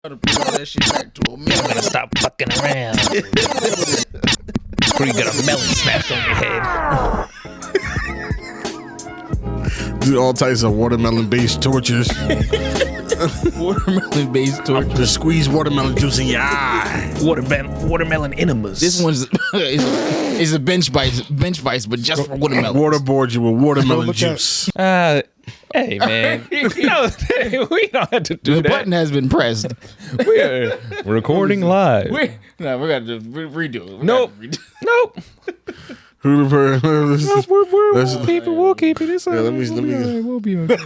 That shit back to a You better stop fucking around. Before you get a melon smashed on your head. Do all types of watermelon-based tortures. Watermelon-based torture. Just squeeze watermelon juice in your eye. Watermelon enemas. This one's is a bench vice, but just for watermelon. Waterboard you with watermelon juice. Hey, man. We don't have to do The that. button has been pressed. We're recording live. We're gonna just redo it. Nope. Who the person? We'll keep it. It's let me. We'll be okay.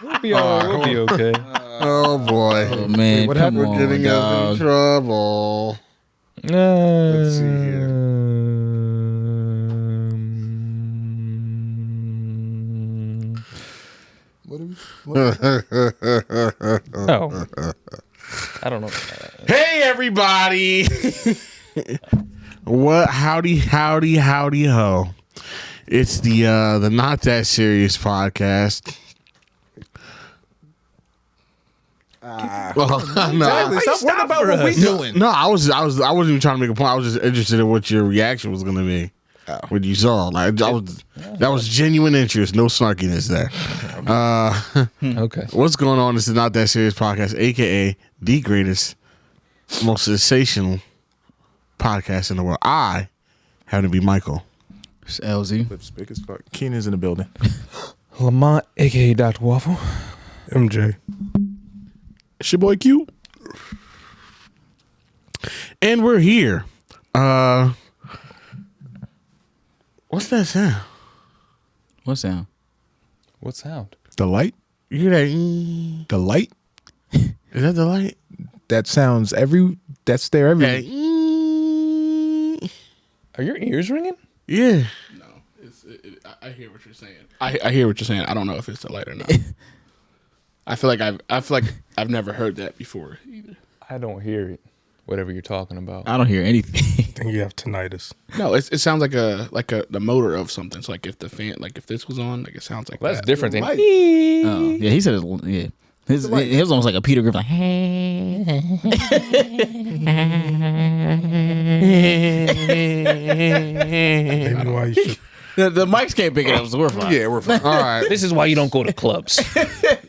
We'll be okay. Oh boy. Oh man, What come happened? on, We're getting us in trouble. Let's see here. Oh. I don't know. Hey everybody. What? Howdy ho. It's the Not That Serious podcast. Stop about what we doing. No, I wasn't even trying to make a point. I was just interested in what your reaction was going to be when you saw. Like that was genuine interest, no snarkiness there. Okay. What's going on? This is Not That Serious podcast, aka the greatest, most sensational podcast in the world. I happen to be Michael. It's LZ. Lips big as fuck. Keenan's in the building. Lamont, aka Dr. Waffle. MJ. It's your boy Q. And we're here. What's that sound? What sound? What sound? The light? You hear that? The light? Is that the light? That sounds that's there every That, Are your ears ringing? yeah. No, I hear what you're saying. I hear what you're saying. I don't know if it's the light or not. I feel like I've never heard that before either. I don't hear it. Whatever you're talking about. I don't hear anything. I think you have tinnitus. No, it sounds like the motor of something. So like if the fan, like if this was on, like it sounds like That's that. different than. Oh, yeah, he said yeah. His was almost like a Peter Griffin. Maybe why you should. The mics can't pick it up, so we're fine. Yeah, we're fine. All right. This is why you don't go to clubs.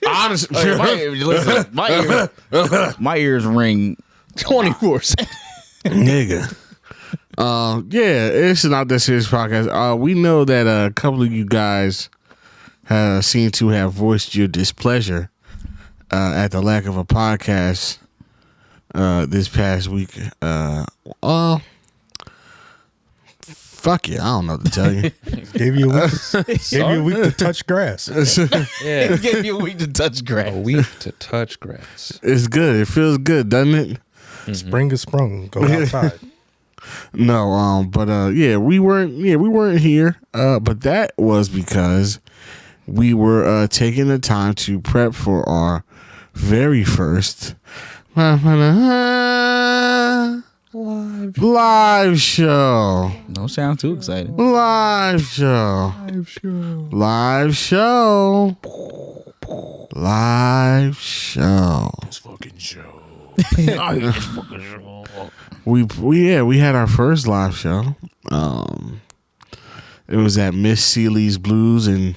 Honestly, Listen, my ears ring 24/7. nigga. Yeah, it's Not That Serious podcast. We know that a couple of you guys seem to have voiced your displeasure at the lack of a podcast this past week. Fuck you, I don't know what to tell you. Gave you a week to touch grass. Yeah. Give you a week to touch grass. A week to touch grass. It's good. It feels good, doesn't it? Spring is sprung. Go outside. No, but we weren't here. But that was because we were taking the time to prep for our very first live show. Don't sound too excited. Live show. This fucking show. We had our first live show. It was at Miss Seeley's Blues in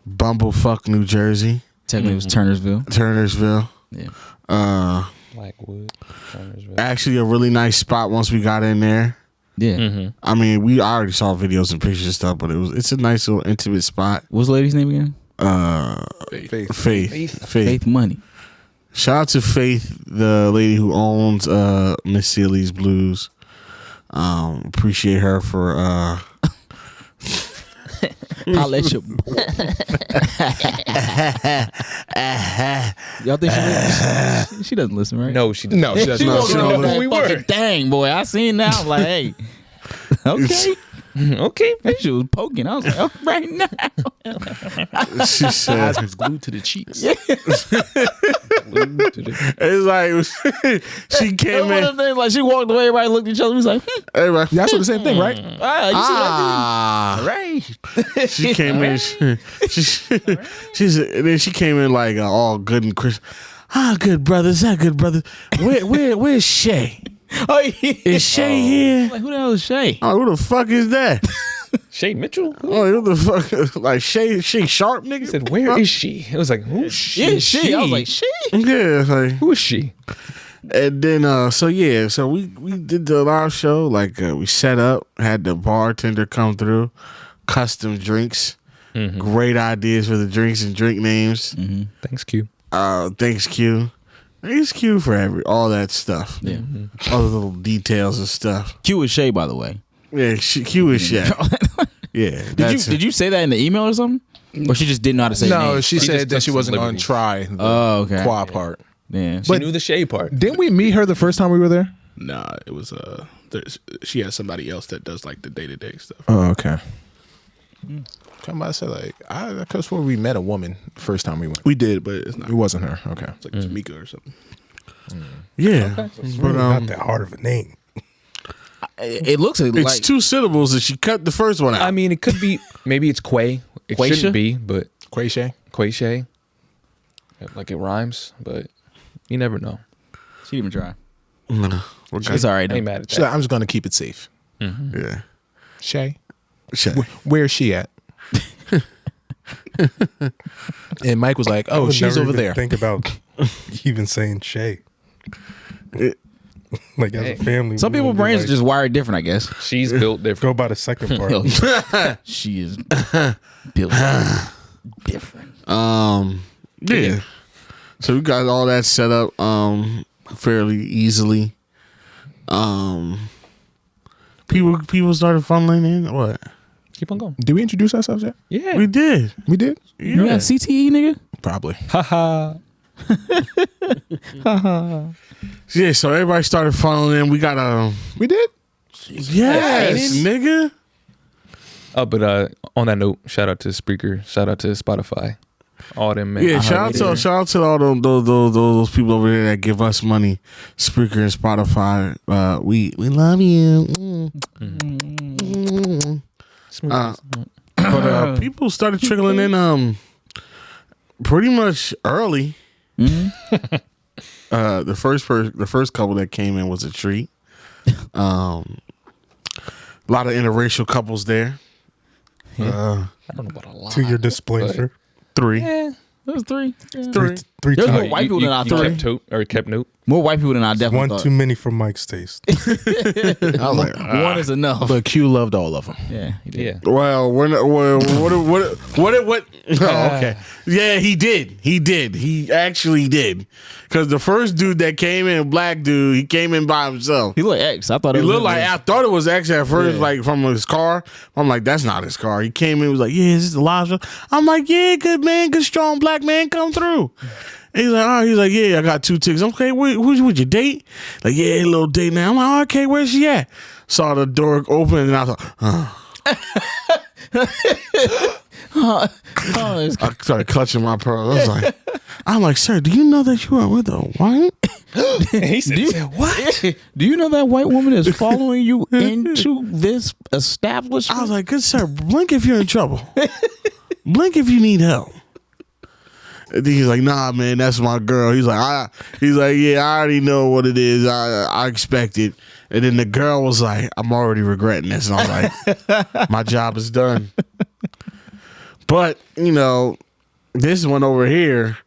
Bumblefuck, New Jersey. Technically, it was Turnersville. Yeah. Blackwood. Turnersville. Actually, a really nice spot once we got in there. Yeah. I mean, I already saw videos and pictures and stuff, but it's a nice little intimate spot. What's the lady's name again? Faith Money. Shout out to Faith, the lady who owns Miss Seeley's Blues. Appreciate her for I'll let you. Y'all think she doesn't listen, right? No, she doesn't. No, she doesn't. She No, won't know we who we were. Dang, boy, I seen now. I'm like, hey, okay. Okay. She was poking. I was like, oh, right now. she said Eyes was glued to the cheeks. it's like she came One of in. the things, like she walked away, everybody looked at each other. We was like, Everybody, Y'all saw the same thing, right? you see what I right. did? She came in. She said, and then she came in like all good and Chris. good brothers. Where's Shay? Oh, yeah. Is Shay here? Like, who the hell is Shay? Oh, who the fuck is that? Shay Mitchell? Oh, who the fuck? Like Shay Sharp, nigga? He said, where is she? It was like, who's she? Yeah, she. I was like, she? Yeah, like, Who is she? and then so we did the live show. Like we set up, had the bartender come through, custom drinks, great ideas for the drinks and drink names. Thanks, Q. Thanks Q. Thanks Q for all that stuff. Yeah. All the little details and stuff. Q is Shay, by the way. Yeah, Q is Shay. Yeah. Did you say that in the email or something? Or she just didn't know how to say No, names? she said just that took she some wasn't going liberties. to try the Okay. qua part. Yeah. She knew the Shay part. Didn't we meet her the first time we were there? Nah, it was she has somebody else that does like the day-to-day stuff. Oh, okay. Come on, I said like I could have sworn we met a woman the first time we went. We did, but it's not. It wasn't her. Okay. It's like Tamika or something. Yeah. But Not that hard of a name. It looks like it's 2 syllables and she cut the first one out. I mean, it could be, maybe it's Quay. It Quaysha? shouldn't be, but Quayshay? Quay Shay. Like it rhymes, but you never know. she didn't even try. No. Okay. It's all right. I ain't though. mad at So that. I'm just going to keep it safe. Yeah. Shay? Shay. Where's she at? And Mike was like, I "Oh, would she's never over even there." Think about even saying Shay. Like as Hey. a family. Some we people's would be brains like, are just wired different, I guess. She's built go different. by the second part. She is built different. Yeah. So we got all that set up fairly easily. People started funneling in. What? Keep on going. Did we introduce ourselves yet? Yeah. We did. We did? You got CTE, nigga? Probably. Haha. Yeah, so everybody started funneling in. We got We did? yes, nigga. Oh, but on that note, shout out to Spreaker. Shout out to Spotify. All them, man. Yeah, shout out to all those people over there that give us money. Spreaker and Spotify. We love you. But people started trickling in pretty much early. The first couple that came in was a treat. A lot of interracial couples there. I don't know about a lot. To your displeasure. 3. Yeah. That was 3. Three There's too more many. white people than I you thought. kept note. More white people than I definitely One thought. too many for Mike's taste. I was like, One is enough. but Q loved all of them. Yeah, he did. Yeah. Well, what? Oh, okay. Yeah, he did. He actually did. Because the first dude that came in, black dude, he came in by himself. He looked X. I thought it He was looked like, I thought it was X at first, Yeah. like from his car. I'm like, that's not his car. He came in, was like, yeah, is this the live show? I'm like, yeah, good man, good strong black man, come through. And he's like, oh, he's like, yeah, I got 2 tickets. Okay, who's with your date? Like, yeah, a little date now. I'm like, oh, okay, where's she at? Saw the door open, and I was like, I started clutching my pearl. I'm like, sir, do you know that you are with a white? He said, what? Do you know that white woman is following you into this establishment? I was like, good sir, blink if you're in trouble. Blink if you need help. And then he's like, nah, man, that's my girl. He's like, yeah, I already know what it is. I expect it. And then the girl was like, I'm already regretting this. And I was like, my job is done. But, this one over here,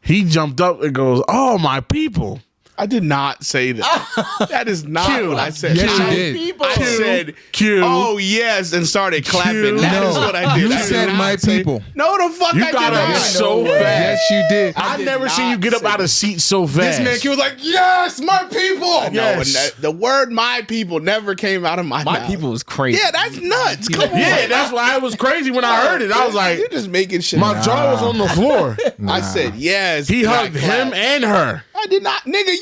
he jumped up and goes, oh, my people. I did not say that. That is not what I said. Yes, you did. I said, Q. oh, yes, and started clapping. That is what I did. You I did said not my say- people. No, the fuck You I got did up not. so fast. Yes, you did. I've did never seen you not get up say out of seat so fast. This man, he was like, yes, my people. No, Yes. and the word my people never came out of my My mouth. people was crazy. Yeah, that's nuts. Come on. Yeah, that's why it was crazy when I heard it. I was like, you're just making shit my up. jaw was on the floor. I said, yes. He and I hugged clapped. him and her. I did not, nigga.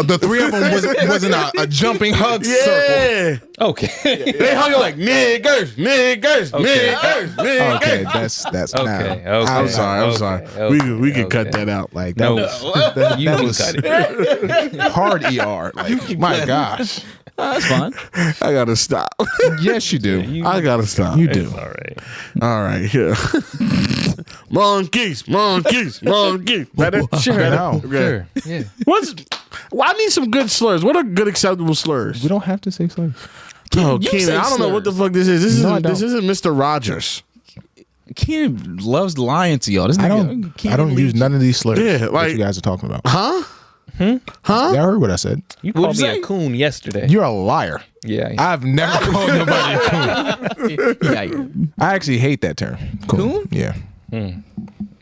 The 3 of them wasn't a jumping hug circle. Yeah. Okay. They hung like niggers. Okay, that's Okay. now. I'm sorry. We can cut that out. Like that No. was You that can was cut it. hard ER. Like my gosh. That's fine. I gotta stop. Yes, you do. I gotta stop. You do. All right. All right. Yeah. Monkeys. Better? Sure. Sure. Yeah. I need some good slurs. What are good acceptable slurs? We don't have to say slurs. Oh, You Keenan, say I don't know what the slurs. fuck this is. No, I This don't. isn't Mr. Rogers. Keenan loves lying to y'all. This I nigga, don't. I don't use none of these slurs Yeah, that like- you guys are talking about. Huh? Huh? Y'all heard what I said. You What'd called you me say? a coon yesterday. You're a liar. Yeah. I've never called nobody a coon. Yeah. I actually hate that term. Coon? Yeah.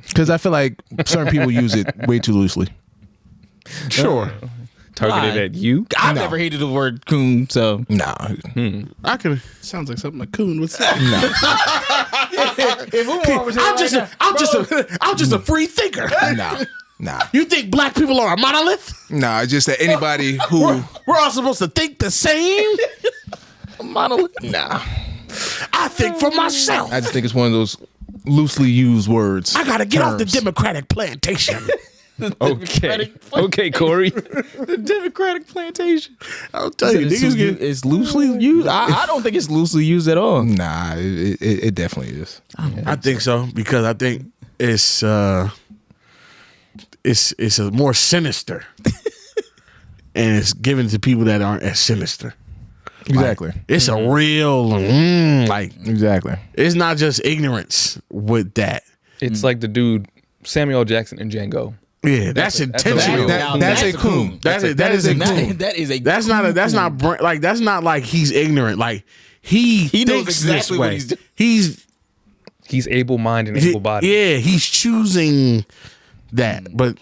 Because I feel like certain people use it way too loosely. Sure. Targeted Why? at you. I've never hated the word coon, so Nah. I could. Sounds like something a coon would say. No. I'm just a free thinker. Nah. You think black people are a monolith? Nah. It's just that anybody who. We're all supposed to think the same? monolith. Nah. I think for myself. I just think it's one of those loosely used words. I gotta get off the terms. Democratic plantation. Okay. Okay, Corey. The Democratic plantation. I'll tell you, niggas get. It's loosely used. I don't think it's loosely used at all. Nah. It definitely is. I think so because I think it's a more sinister, and it's given to people that aren't as sinister. Exactly. It's a real like. Exactly. It's not just ignorance with that. It's like the dude Samuel L. Jackson in Django. Yeah, that's intentional. That's a coon. That is a coon. That is a. That's not like he's ignorant. Like he knows thinks exactly this what way. he's doing. He's able-minded and able-bodied. Yeah, he's choosing that. But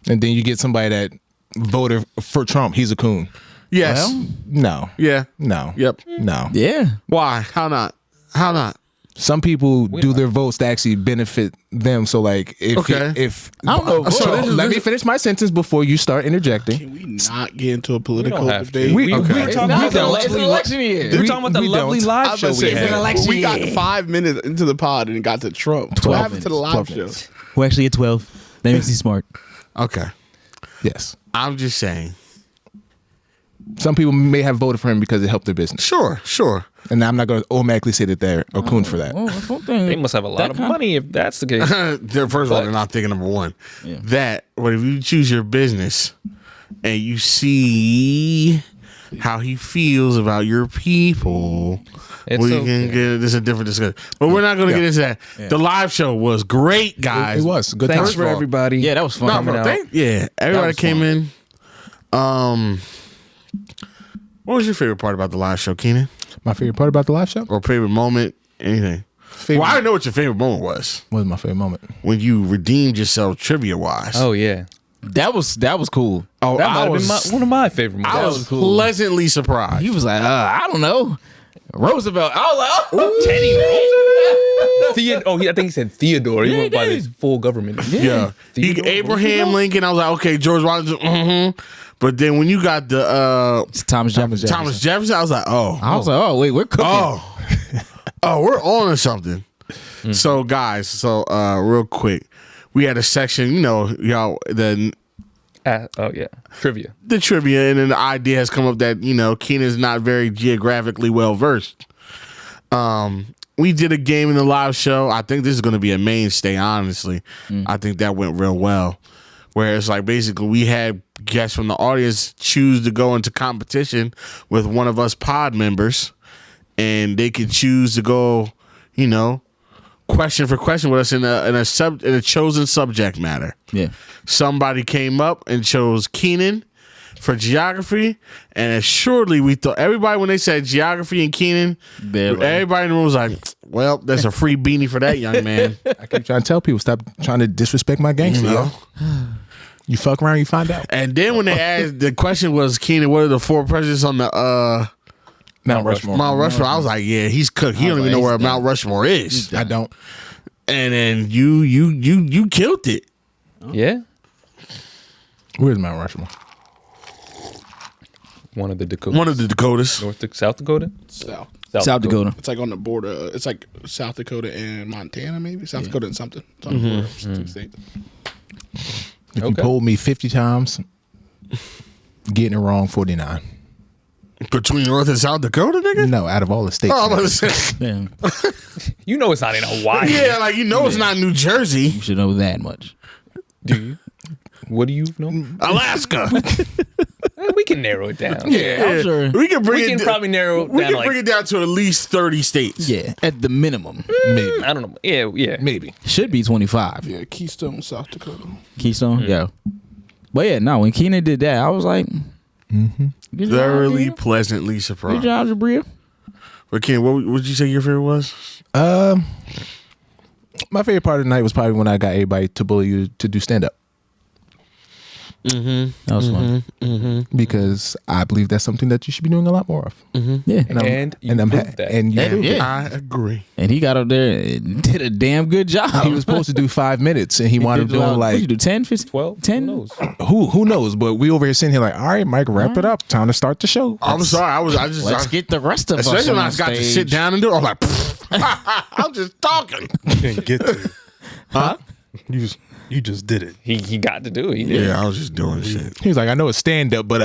And then you get somebody that voted for Trump. He's a coon. yes, Well, No. yeah, No. yep. No. yeah. Why? How not? How not? Some people do their votes to actually benefit them. So like if Okay. if I don't know. So let me finish my sentence before you start interjecting. Can we not get into a political don't have to. debate? We- Okay. we're talking about It's the an lovely election year. We're talking about the we lovely don't. live I was show about to we say, It's an had. election we got year. 5 minutes into the pod and it got to Trump. What 12 happened to the live 12 show? minutes. We're actually at 12. That makes you smart. Okay, Yes. I'm just saying. Some people may have voted for him because it helped their business. Sure. And I'm not going to automatically say that they're a coon for that. Oh, that's one thing. They must have a lot of money if that's the case. They're first of all, they're not thinking number one. Yeah. That, but if you choose your business and you see how he feels about your people, It's we okay. can get this is a different discussion. But we're not going to get into that. The live show was great, guys. It was. Good Thanks time. for everybody. Yeah, that was fun. coming out. Everybody was came fun. in. What was your favorite part about the live show, Keenan? My favorite part about the live show? Or favorite moment? Anything? Well, I don't know what your favorite moment was What was my favorite moment? when you redeemed yourself trivia wise. Oh yeah. That was cool. Oh, That I might have was, been one of my favorite moments. I was pleasantly surprised. He was like, I don't know. Roosevelt. I was like, oh, Teddy Roosevelt. I think he said Theodore. He Yeah, went by he his did. full government name. Yeah. Theodore Abraham Roosevelt? Lincoln, I was like, okay, George Washington, But then when you got the Thomas Jefferson. Thomas Jefferson, I was like, I was like, oh, wait, we're cooking. we're on to something. So guys, real quick, we had a section, y'all, Trivia. the trivia, and then the idea has come up that, Keenan's not very geographically well versed. We did a game in the live show. I think this is going to be a mainstay, honestly. I think that went real well. Where it's like basically we had guests from the audience choose to go into competition with one of us pod members, and they could choose to go, question for question with us in a chosen subject matter. Yeah. Somebody came up and chose Keenan for geography, and assuredly we thought everybody when they said geography and Keenan, everybody in the room was like, "Well, there's a free beanie for that young man." I keep trying to tell people, stop trying to disrespect my gangster, yo. You fuck around, you find out. And then when they asked, the question was, Keenan, what are the 4 presidents on the Mount Rushmore. Mount Rushmore? I was like, yeah, he's cooked. He don't even know where Mount Rushmore is. I don't. And then you killed it. Yeah. Where's Mount Rushmore? One of the Dakotas. One of the Dakotas. South Dakota? South Dakota. It's like on the border. It's like South Dakota and Montana, maybe. South Dakota and something. It's on the border of two states. If you polled me 50 times, getting it wrong 49. Between North and South Dakota, nigga? No, out of all the states. Oh, I'm about to say. Yeah, You know it's not in Hawaii. Yeah, like, it's not New Jersey. you should know that much. Do you? What do you know? Alaska. We can narrow it down. I'm sure. We can bring We can probably narrow it We down. can bring it down to at least 30 states. Yeah, at the minimum. Maybe. I don't know. Yeah. Maybe. Should be 25. Yeah, Keystone, South Dakota. Keystone, yeah. But yeah, no, when Keenan did that, I was like, good job, Thoroughly, Jabria. pleasantly Good surprised. job, Jabria. But Ken, what would you say your favorite was? My favorite part of the night was probably when I got everybody to bully you to do stand up. That was fun. Because I believe that's something that you should be doing a lot more of. Yeah. And you proved that. And you And- proved it. yeah. I agree. And he got up there and did a damn good job. He was supposed to do 5 minutes, and he wound up doing what you like do, 10, 15? 12? 10? Who knows? who knows? But we over here sitting here like, all right, Mike, wrap it up. Time to start the show. I'm sorry. Let's get the rest of us especially on when I got to stage. sit down and do it. I'm like, I'm just talking. You didn't get to. Huh? You just did it. He got to do it. He did. Yeah, I was just doing shit. He was like, I know it's stand up, but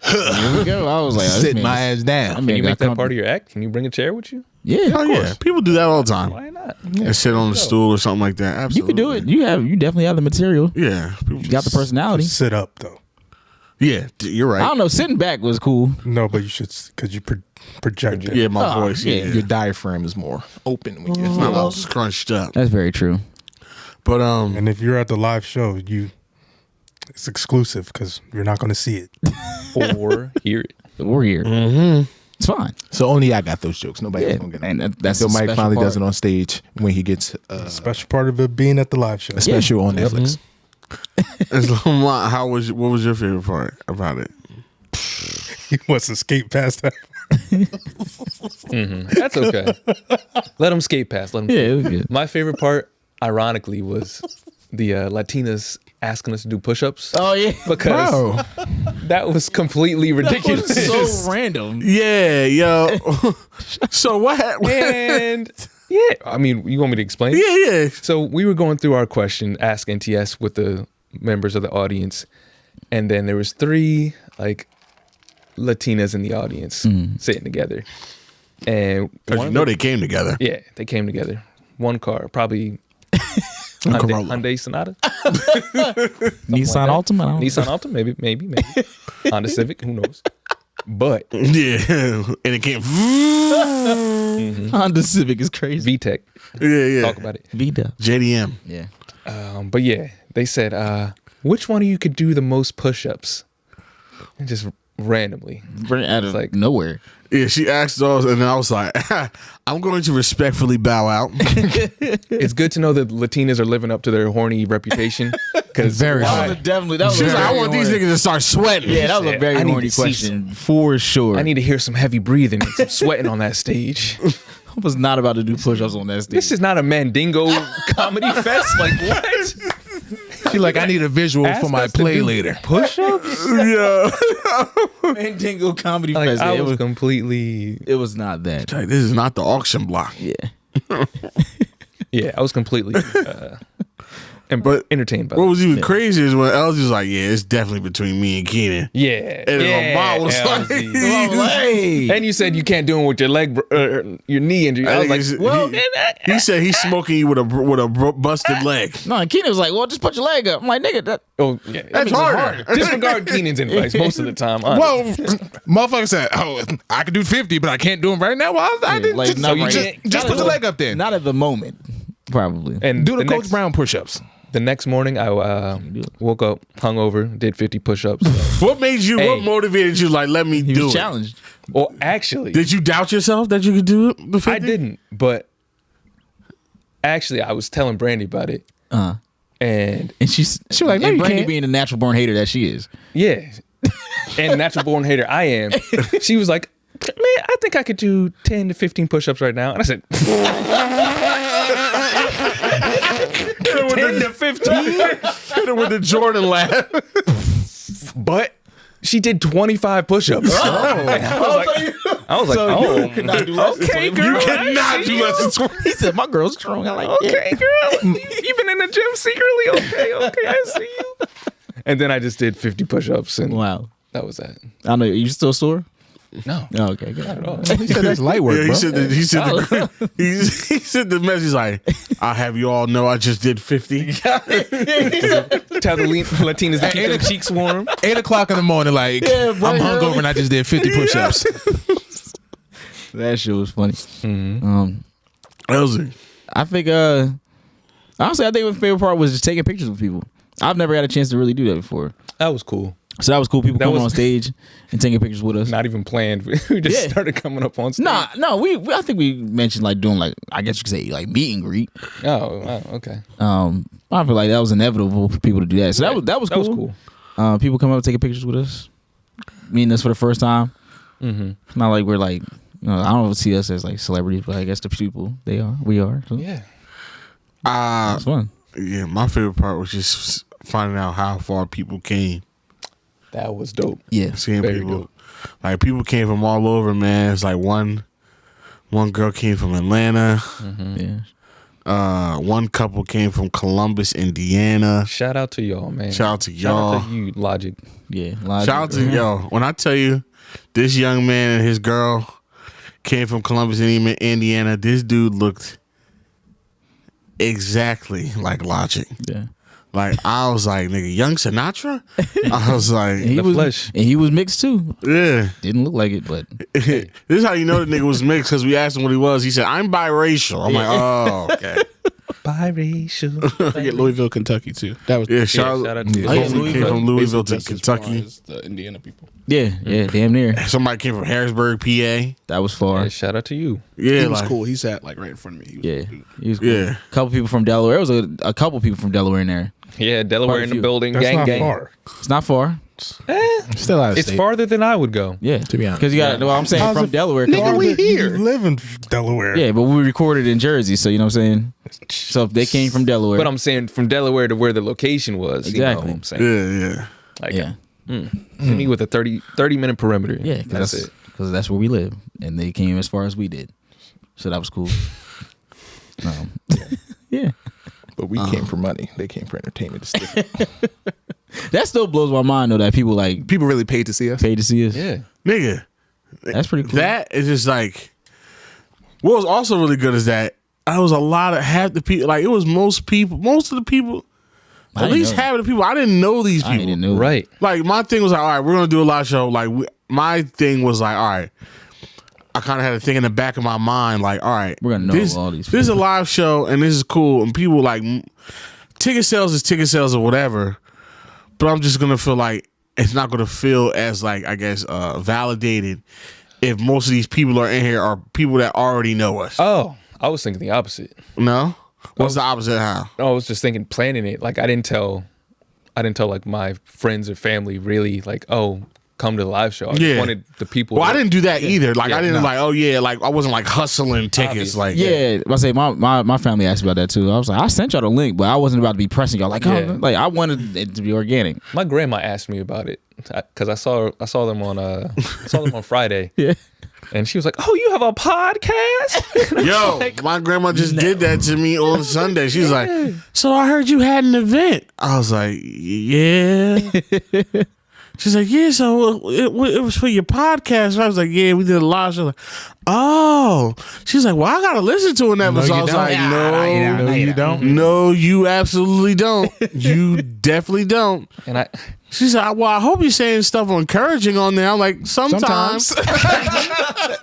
Here we go. I was like, sit my ass down. Can you make that part of your act? Can you bring a chair with you? Yeah, Oh of yeah, course. people do that all the time. Why not? And sit on the stool or something like that. You Absolutely. can do it. You definitely have the material. Yeah, people You got the personality. Just sit up though. Yeah, you're I right. don't know. Sitting back was cool. No, but you should because you project it. Yeah, my Oh, voice. yeah. Yeah, Your diaphragm is more open when you're it's not all scrunched up. That's very true. But And if you're at the live show, it's exclusive because you're not going to see it. Or hear it. We're here. It's fine. So only I got those jokes. Nobody Yeah, else gonna get them. and that's So the Mike special finally part. does it on stage when he gets Special part of it being at the live show. a special on Netflix. what was your favorite part about it? He wants to skate past that. That's okay. Let him skate past. Let him. Yeah, it was good. My favorite part, ironically, was the Latinas asking us to do push-ups Oh yeah, because Bro, that was completely ridiculous. so random. Yeah, yo. So what happened? And yeah, I mean, you want me to explain? Yeah. So we were going through our question, Ask NTS, with the members of the audience, and then there was 3 like Latinas in the audience sitting together, and Because you know they came together. yeah, they came together. One car, probably Corolla. Hyundai Sonata, Nissan that. Altima. I don't know. Nissan Altima, maybe Honda Civic, who knows? But Yeah, and it came. Honda Civic is crazy. VTEC, Yeah. talk about it. Vita. JDM. Yeah. But yeah, they said, which one of you could do the most push-ups? And just randomly. Out of like- nowhere. Yeah, she asked us, and I was like, I'm going to respectfully bow out. It's good to know that Latinas are living up to their horny reputation. Because very That hard. was definitely. That was She was like, I very want these horny. niggas to start sweating. Yeah, that was a very I need horny to see question for sure. I need to hear some heavy breathing and some sweating on that stage. I was not about to do push-ups on that stage. This is not a Mandingo comedy fest. Like, what? she like, I need a visual Ask for my us to play do later. Push-ups? Yeah. Mandingo Comedy Like, Fest. I It was was, completely... it was not that. Like, this is not the auction block. Yeah. Yeah, I was completely But entertained by what that. was even crazier is when Els was like, yeah, it's definitely between me and Keenan. Yeah. And then my mom was LZ. like, Hey. And you said you can't do it with your leg, your knee injury. I was like, well, he said he's smoking you with a busted leg. No, and Keenan was like, well, just put your leg up. I'm like, nigga, that. oh, yeah. That's harder. Disregard Keenan's advice most of the time. honestly. Well, motherfucker said, "Oh, I can do 50, but I can't do them right now." Well, I didn't. Like, just, not you right just- now. just put the leg up then. Not at the moment, probably. and Do the Coach next, Brown push-ups. The next morning, I woke up hungover, did 50 push-ups. What made you? Hey. What motivated you? Like, let me He do was it. challenged. Well, actually, Did you doubt yourself that you could do the 50? I didn't. But actually, I was telling Brandy about it, and And she was like, no, and you Brandy can't. being the natural born hater that she is. yeah, and natural born hater I am. She was like, "Man, I think I could do 10 to 15 push-ups right now," and I said, 10 to 15. with the Jordan laugh. But she did 25 push-ups. I was like, oh, okay, girl. You cannot do less than 20. He said, my girl's strong. I like Okay, girl. You've been in the gym secretly. Okay, I see you. And then I just did 50 push-ups, and Wow. that was that. I don't know. You still sore? No. Oh, okay, good. Not at all. He said that's light work, Yeah, bro. he said the message like, I'll have you all know I just did 50. Tell the Latinas to keep their cheeks warm. 8 o'clock in the morning, like, I'm hungover and I just did 50 push-ups. That shit was funny. That was it. I think honestly, I think my favorite part was just taking pictures with people. I've never had a chance to really do that before. That was cool. So that was cool. People That coming was- on stage and taking pictures with us. Not even planned. We just started coming up on stage. No, we I think we mentioned like doing like, I guess you could say like meet and greet. Oh, okay. I feel like that was inevitable for people to do that. So that was cool. That was cool. People come up taking pictures with us, meeting us for the first time. It's not like we're like, I don't see us as like celebrities, but I guess the people we are. So Yeah. it's fun. Yeah, my favorite part was just finding out how far people came. That was dope. Yeah, Seeing Very people. dope. Like, people came from all over, man. It's like one girl came from Atlanta. yeah. One couple came from Columbus, Indiana. Shout out to y'all, man. Shout out to y'all. Shout out to you, Logic. Yeah. Shout out to yo. When I tell you, this young man and his girl came from Columbus, Indiana. This dude looked exactly like Logic. Yeah. Like, I was like, nigga, young Sinatra? I was like, And he The was flesh. and he was mixed too. yeah. Didn't look like it, but This is how you know the nigga was mixed, because we asked him what he was. He said, I'm biracial. I'm like, oh, okay. Biracial. Forget Louisville, Kentucky too. That was Yeah, shout shout out. out to Homie came Louisville. from Louisville to just as far Kentucky. as the Indiana people. yeah, damn near. Somebody came from Harrisburg, PA. That was far. Yeah, shout out to you. Yeah, He was like, cool. He sat like right in front of me. He was Yeah, cool. he was cool. Yeah. A couple people from Delaware. There was a couple people from Delaware in there. Yeah, Delaware Quite a in the few. building. That's gang, not gang. far. It's not far. Still out of It's state. farther than I would go. Yeah, To be honest. because you got. Well, I'm saying How's from it- Delaware. Nigga, we Farther- here. You live in Delaware. Yeah, but we recorded in Jersey, so you know what I'm saying. So if they came from Delaware, But I'm saying from Delaware to where the location was. Exactly. You know what I'm saying? yeah. Like, yeah, hit me with a 30-minute perimeter. yeah, That's it. because that's where we live, and they came as far as we did, so that was cool. Yeah, But we came for money. They came for entertainment. It's different. that still blows my mind though that people like People really paid to see us. pay to see us. Yeah. Nigga, That's pretty cool. that is just like, what was also really good is that I was a lot of half the people, like, it was most of the people, I at didn't least know. half of the people, I didn't know these I people. didn't know. Right. Like, my thing was like, all right, we're gonna do a live show. Like, my thing was like, all right, I kind of had a thing in the back of my mind, like, all right, We're gonna know this, all these This is a live show, and this is cool, and people like, ticket sales is ticket sales or whatever. But I'm just gonna feel like it's not gonna feel as, like, I guess, validated if most of these people are in here are people that already know us. Oh, I was thinking the opposite. No, what's the opposite? How? I was just thinking planning it. Like I didn't tell like my friends or family really like, oh, come to the live show. I just Yeah. wanted the people. Well, I that- didn't do that either. Like, I Yeah, didn't no. like, oh yeah, like I wasn't like hustling tickets. Obviously. Like, Yeah, I say my family asked about that too. I was like, I sent y'all the link, but I wasn't about to be pressing y'all. Like, Yeah. oh, like I wanted it to be organic. My grandma asked me about it because I saw them on Friday. Yeah, And she was like, "Oh, you have a podcast?" Yo, my grandma just did that to me on Sunday. She was like, "So I heard you had an event." I was like, "Yeah." She's like, "Yeah, so it was for your podcast." I was like, "Yeah, we did a live show." Like, oh, she's like, "Well, I gotta listen to an episode." I was like, No, you don't. No, you absolutely don't. You definitely don't." And She said, "Well, I hope you're saying stuff encouraging on there." I'm like, sometimes.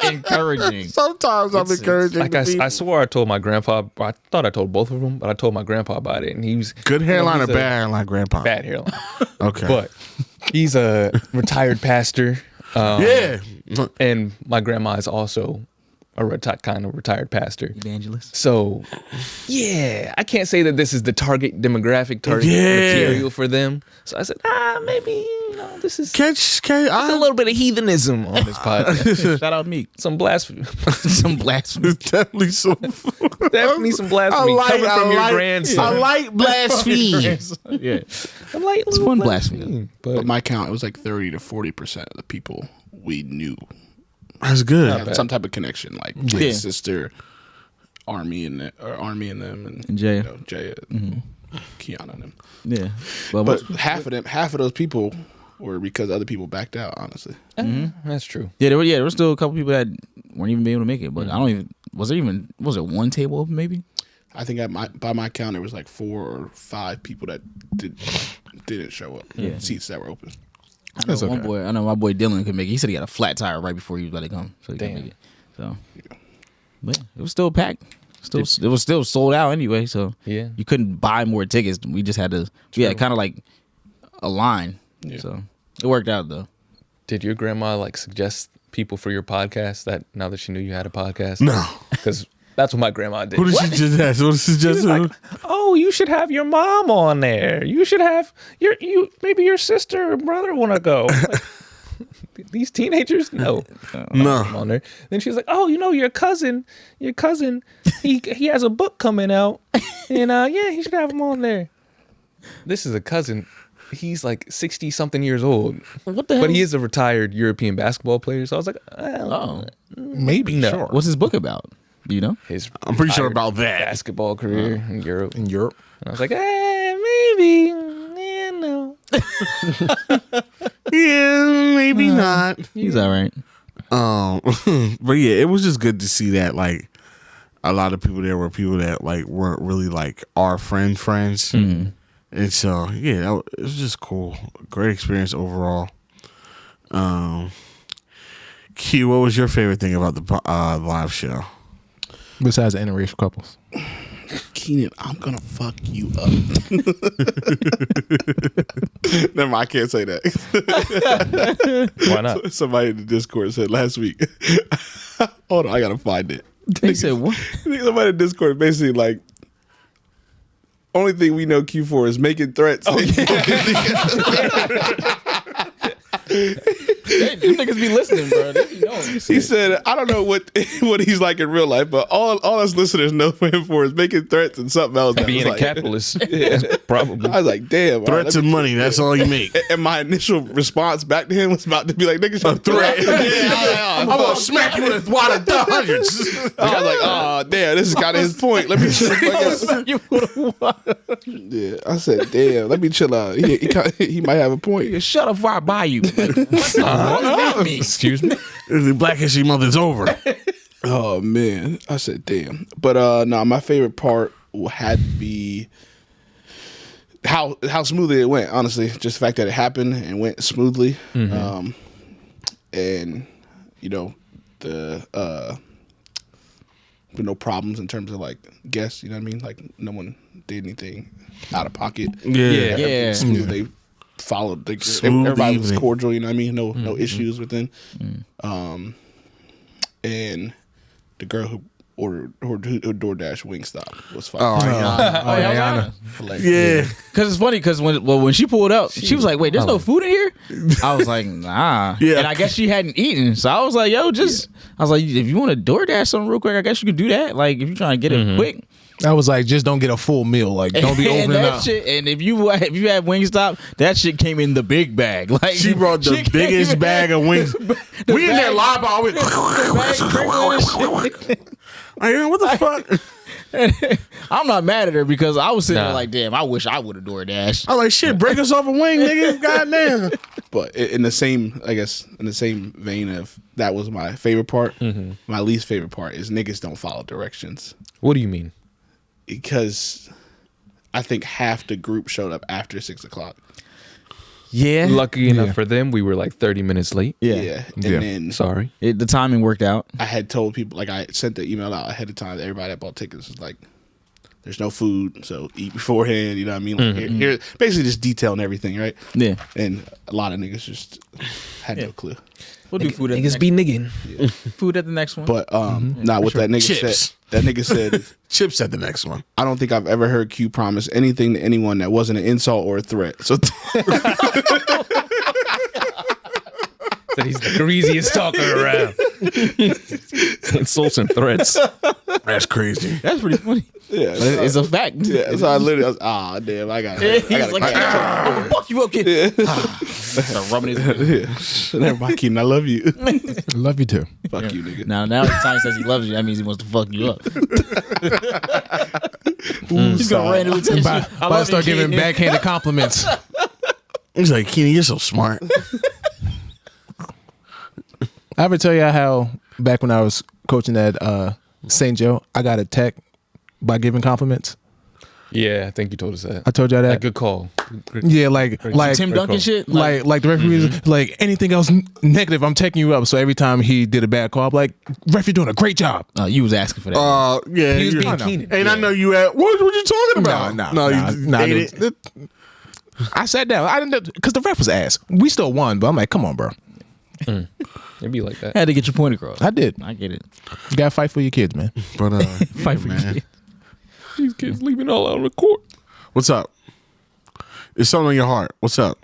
encouraging. Sometimes I'm encouraging. like the people. I swore I told my grandpa. I thought I told both of them, but I told my grandpa about it, and he was Good hairline or he's a bad hairline, Grandpa? bad hairline. Okay. But he's a retired pastor. Yeah. And my grandma is also a retired pastor. Evangelist. So, yeah, I can't say that this is the target demographic, Yeah. material for them. So I said, maybe, this is Catch. a little bit of heathenism on this podcast. Shout out Meek. Some blasphemy. Some blasphemy. Definitely some. Definitely some blasphemy coming from your grandson. I like blasphemy. Yeah, A light it's little fun blasphemy. But my count, it was like 30 to 40% of the people we knew That's good. had some type of connection, like Yeah. his sister, Army and them, and Jaya. Jaya, Kiana and them. Yeah, well, But half of those people or because other people backed out. Honestly, That's true. Yeah, there were still a couple people that weren't even able to make it. But I don't even. Was it one table open maybe? I think by my count, there was like 4 or 5 people that didn't show up. Yeah. Seats that were open. I know my boy Dylan could make it. He said he got a flat tire right before he let it come, so he could make it. So, but it was still packed. It was still sold out anyway. So Yeah. you couldn't buy more tickets. We just had to. We had kind of like a line. Yeah. So it worked out though. Did your grandma like suggest people for your podcast that now that she knew you had a podcast? No. Because that's what my grandma did. Who did she just ask? What did she just Like, oh, you should have your mom on there. You should have maybe your sister or brother want to go. Like, these teenagers, no, No. I'm on there. Then she's like, oh, your cousin, he has a book coming out, and he should have him on there. This is a cousin. He's like 60 something years old. What the hell? But he is a retired European basketball player. So I was like, Maybe no. sure. What's his book about? Do you know? His I'm pretty sure retired about that. basketball career in Europe. In Europe. And I was like, maybe. Yeah, no. Yeah, maybe not. He's all right. But yeah, it was just good to see that like a lot of people there were people that like weren't really like our friends. And so yeah, it was just cool. Great experience overall. Q, what was your favorite thing about the live show? Besides the interracial couples. Keenan, I'm gonna fuck you up. Never mind, I can't say that. Why not? Somebody in the Discord said last week. Hold on, I gotta find it. They said what? Somebody in Discord basically like, only thing we know Q for is making threats. You niggas be listening, bro. They be knowing. He said, I don't know what he's like in real life, but all us listeners know him for is making threats and something else. that Being was a like, capitalist, probably. I was like, damn. all right, Threats let me- and money, that's all you make. And my initial response back to him was about to be like, nigga, shut threat. I'm gonna smack you with a wad of hundreds. I was like, oh, damn, this is kind of his point. Let me chill the fuck out. Yeah, I said, damn, let me chill out. He might have a point. Shut up before I buy you. Excuse me? The Black History Month is over. Oh, man. I said, damn. But no, my favorite part had to be how smoothly it went, honestly. Just the fact that it happened and went smoothly. And, the no problems in terms of like guests, you know what I mean? Like no one did anything out of pocket. Yeah. Yeah. Smooth. They followed. Smooth Everybody was evening. cordial, you know what I mean? No issues within. And the girl who ordered who DoorDash Wingstop was fine. Oh, yeah. Yeah. Because it's funny because when she pulled up, she was like, "Wait, there's no food in here." I was like, "Nah." Yeah. And I guess she hadn't eaten, so I was like, "Yo, just." I was like, "If you want to DoorDash something real quick, I guess you could do that. Like, if you're trying to get it quick." I was like, just don't get a full meal. Like, don't be and opening that up. shit. And if you had Wingstop, that shit came in the big bag. Like She brought the came biggest in bag of wings. We in there live all week. Like, what the fuck? I'm not mad at her because I was sitting there Nah. like, damn, I wish I would have DoorDashed. I was like, shit, break us off a wing, nigga. Goddamn. But in the same vein of that was my favorite part. My least favorite part is niggas don't follow directions, What do you mean? because I think half the group showed up after 6 o'clock. Yeah. Lucky enough for them, we were like 30 minutes late. Yeah, and then Sorry. The timing worked out. I had told people, like I sent the email out ahead of time to everybody that bought tickets. Was like, there's no food, so eat beforehand. You know what I mean? Like here, basically just detailing everything, right? Yeah. And a lot of niggas just had no clue. We'll do food at the Niggas next be nigging. food at the next one. But not what that nigga Chips. said. That nigga said, Chips at the next one. I don't think I've ever heard Q promise anything to anyone that wasn't an insult or a threat. So That he's the greasiest talker around. Insults and threats. That's crazy. That's pretty funny. yeah, But it's a fact. yeah. So I literally, damn, I got it. He's like, fuck you up, kid. Start rubbing his Never mind, Keaton, I love you. Love you too. Fuck you, nigga. Now every time he says he loves you, that means he wants to fuck you up. He's gonna run into attention. About to start giving backhanded compliments. He's like, Keenan, you're so smart. I ever tell y'all how back when I was coaching at St. Joe, I got attacked by giving compliments? Yeah, I think you told us that. I told y'all that. Like, good call. Yeah, like Tim Duncan shit. like the referee was like, anything else negative, I'm taking you up. So every time he did a bad call, I'm like, ref, you're doing a great job. You was asking for that. Yeah, He was you- being Keenan. And I know you at what you talking about? Nah, you ate it. I sat down. I didn't because the ref was ass. We still won, but I'm like, come on, bro. It'd be like that. Had to get your point across. I did. I get it. You gotta fight for your kids, man. But Fight for man. you. These kids leaving all out on the court. What's up? It's something on your heart. What's up?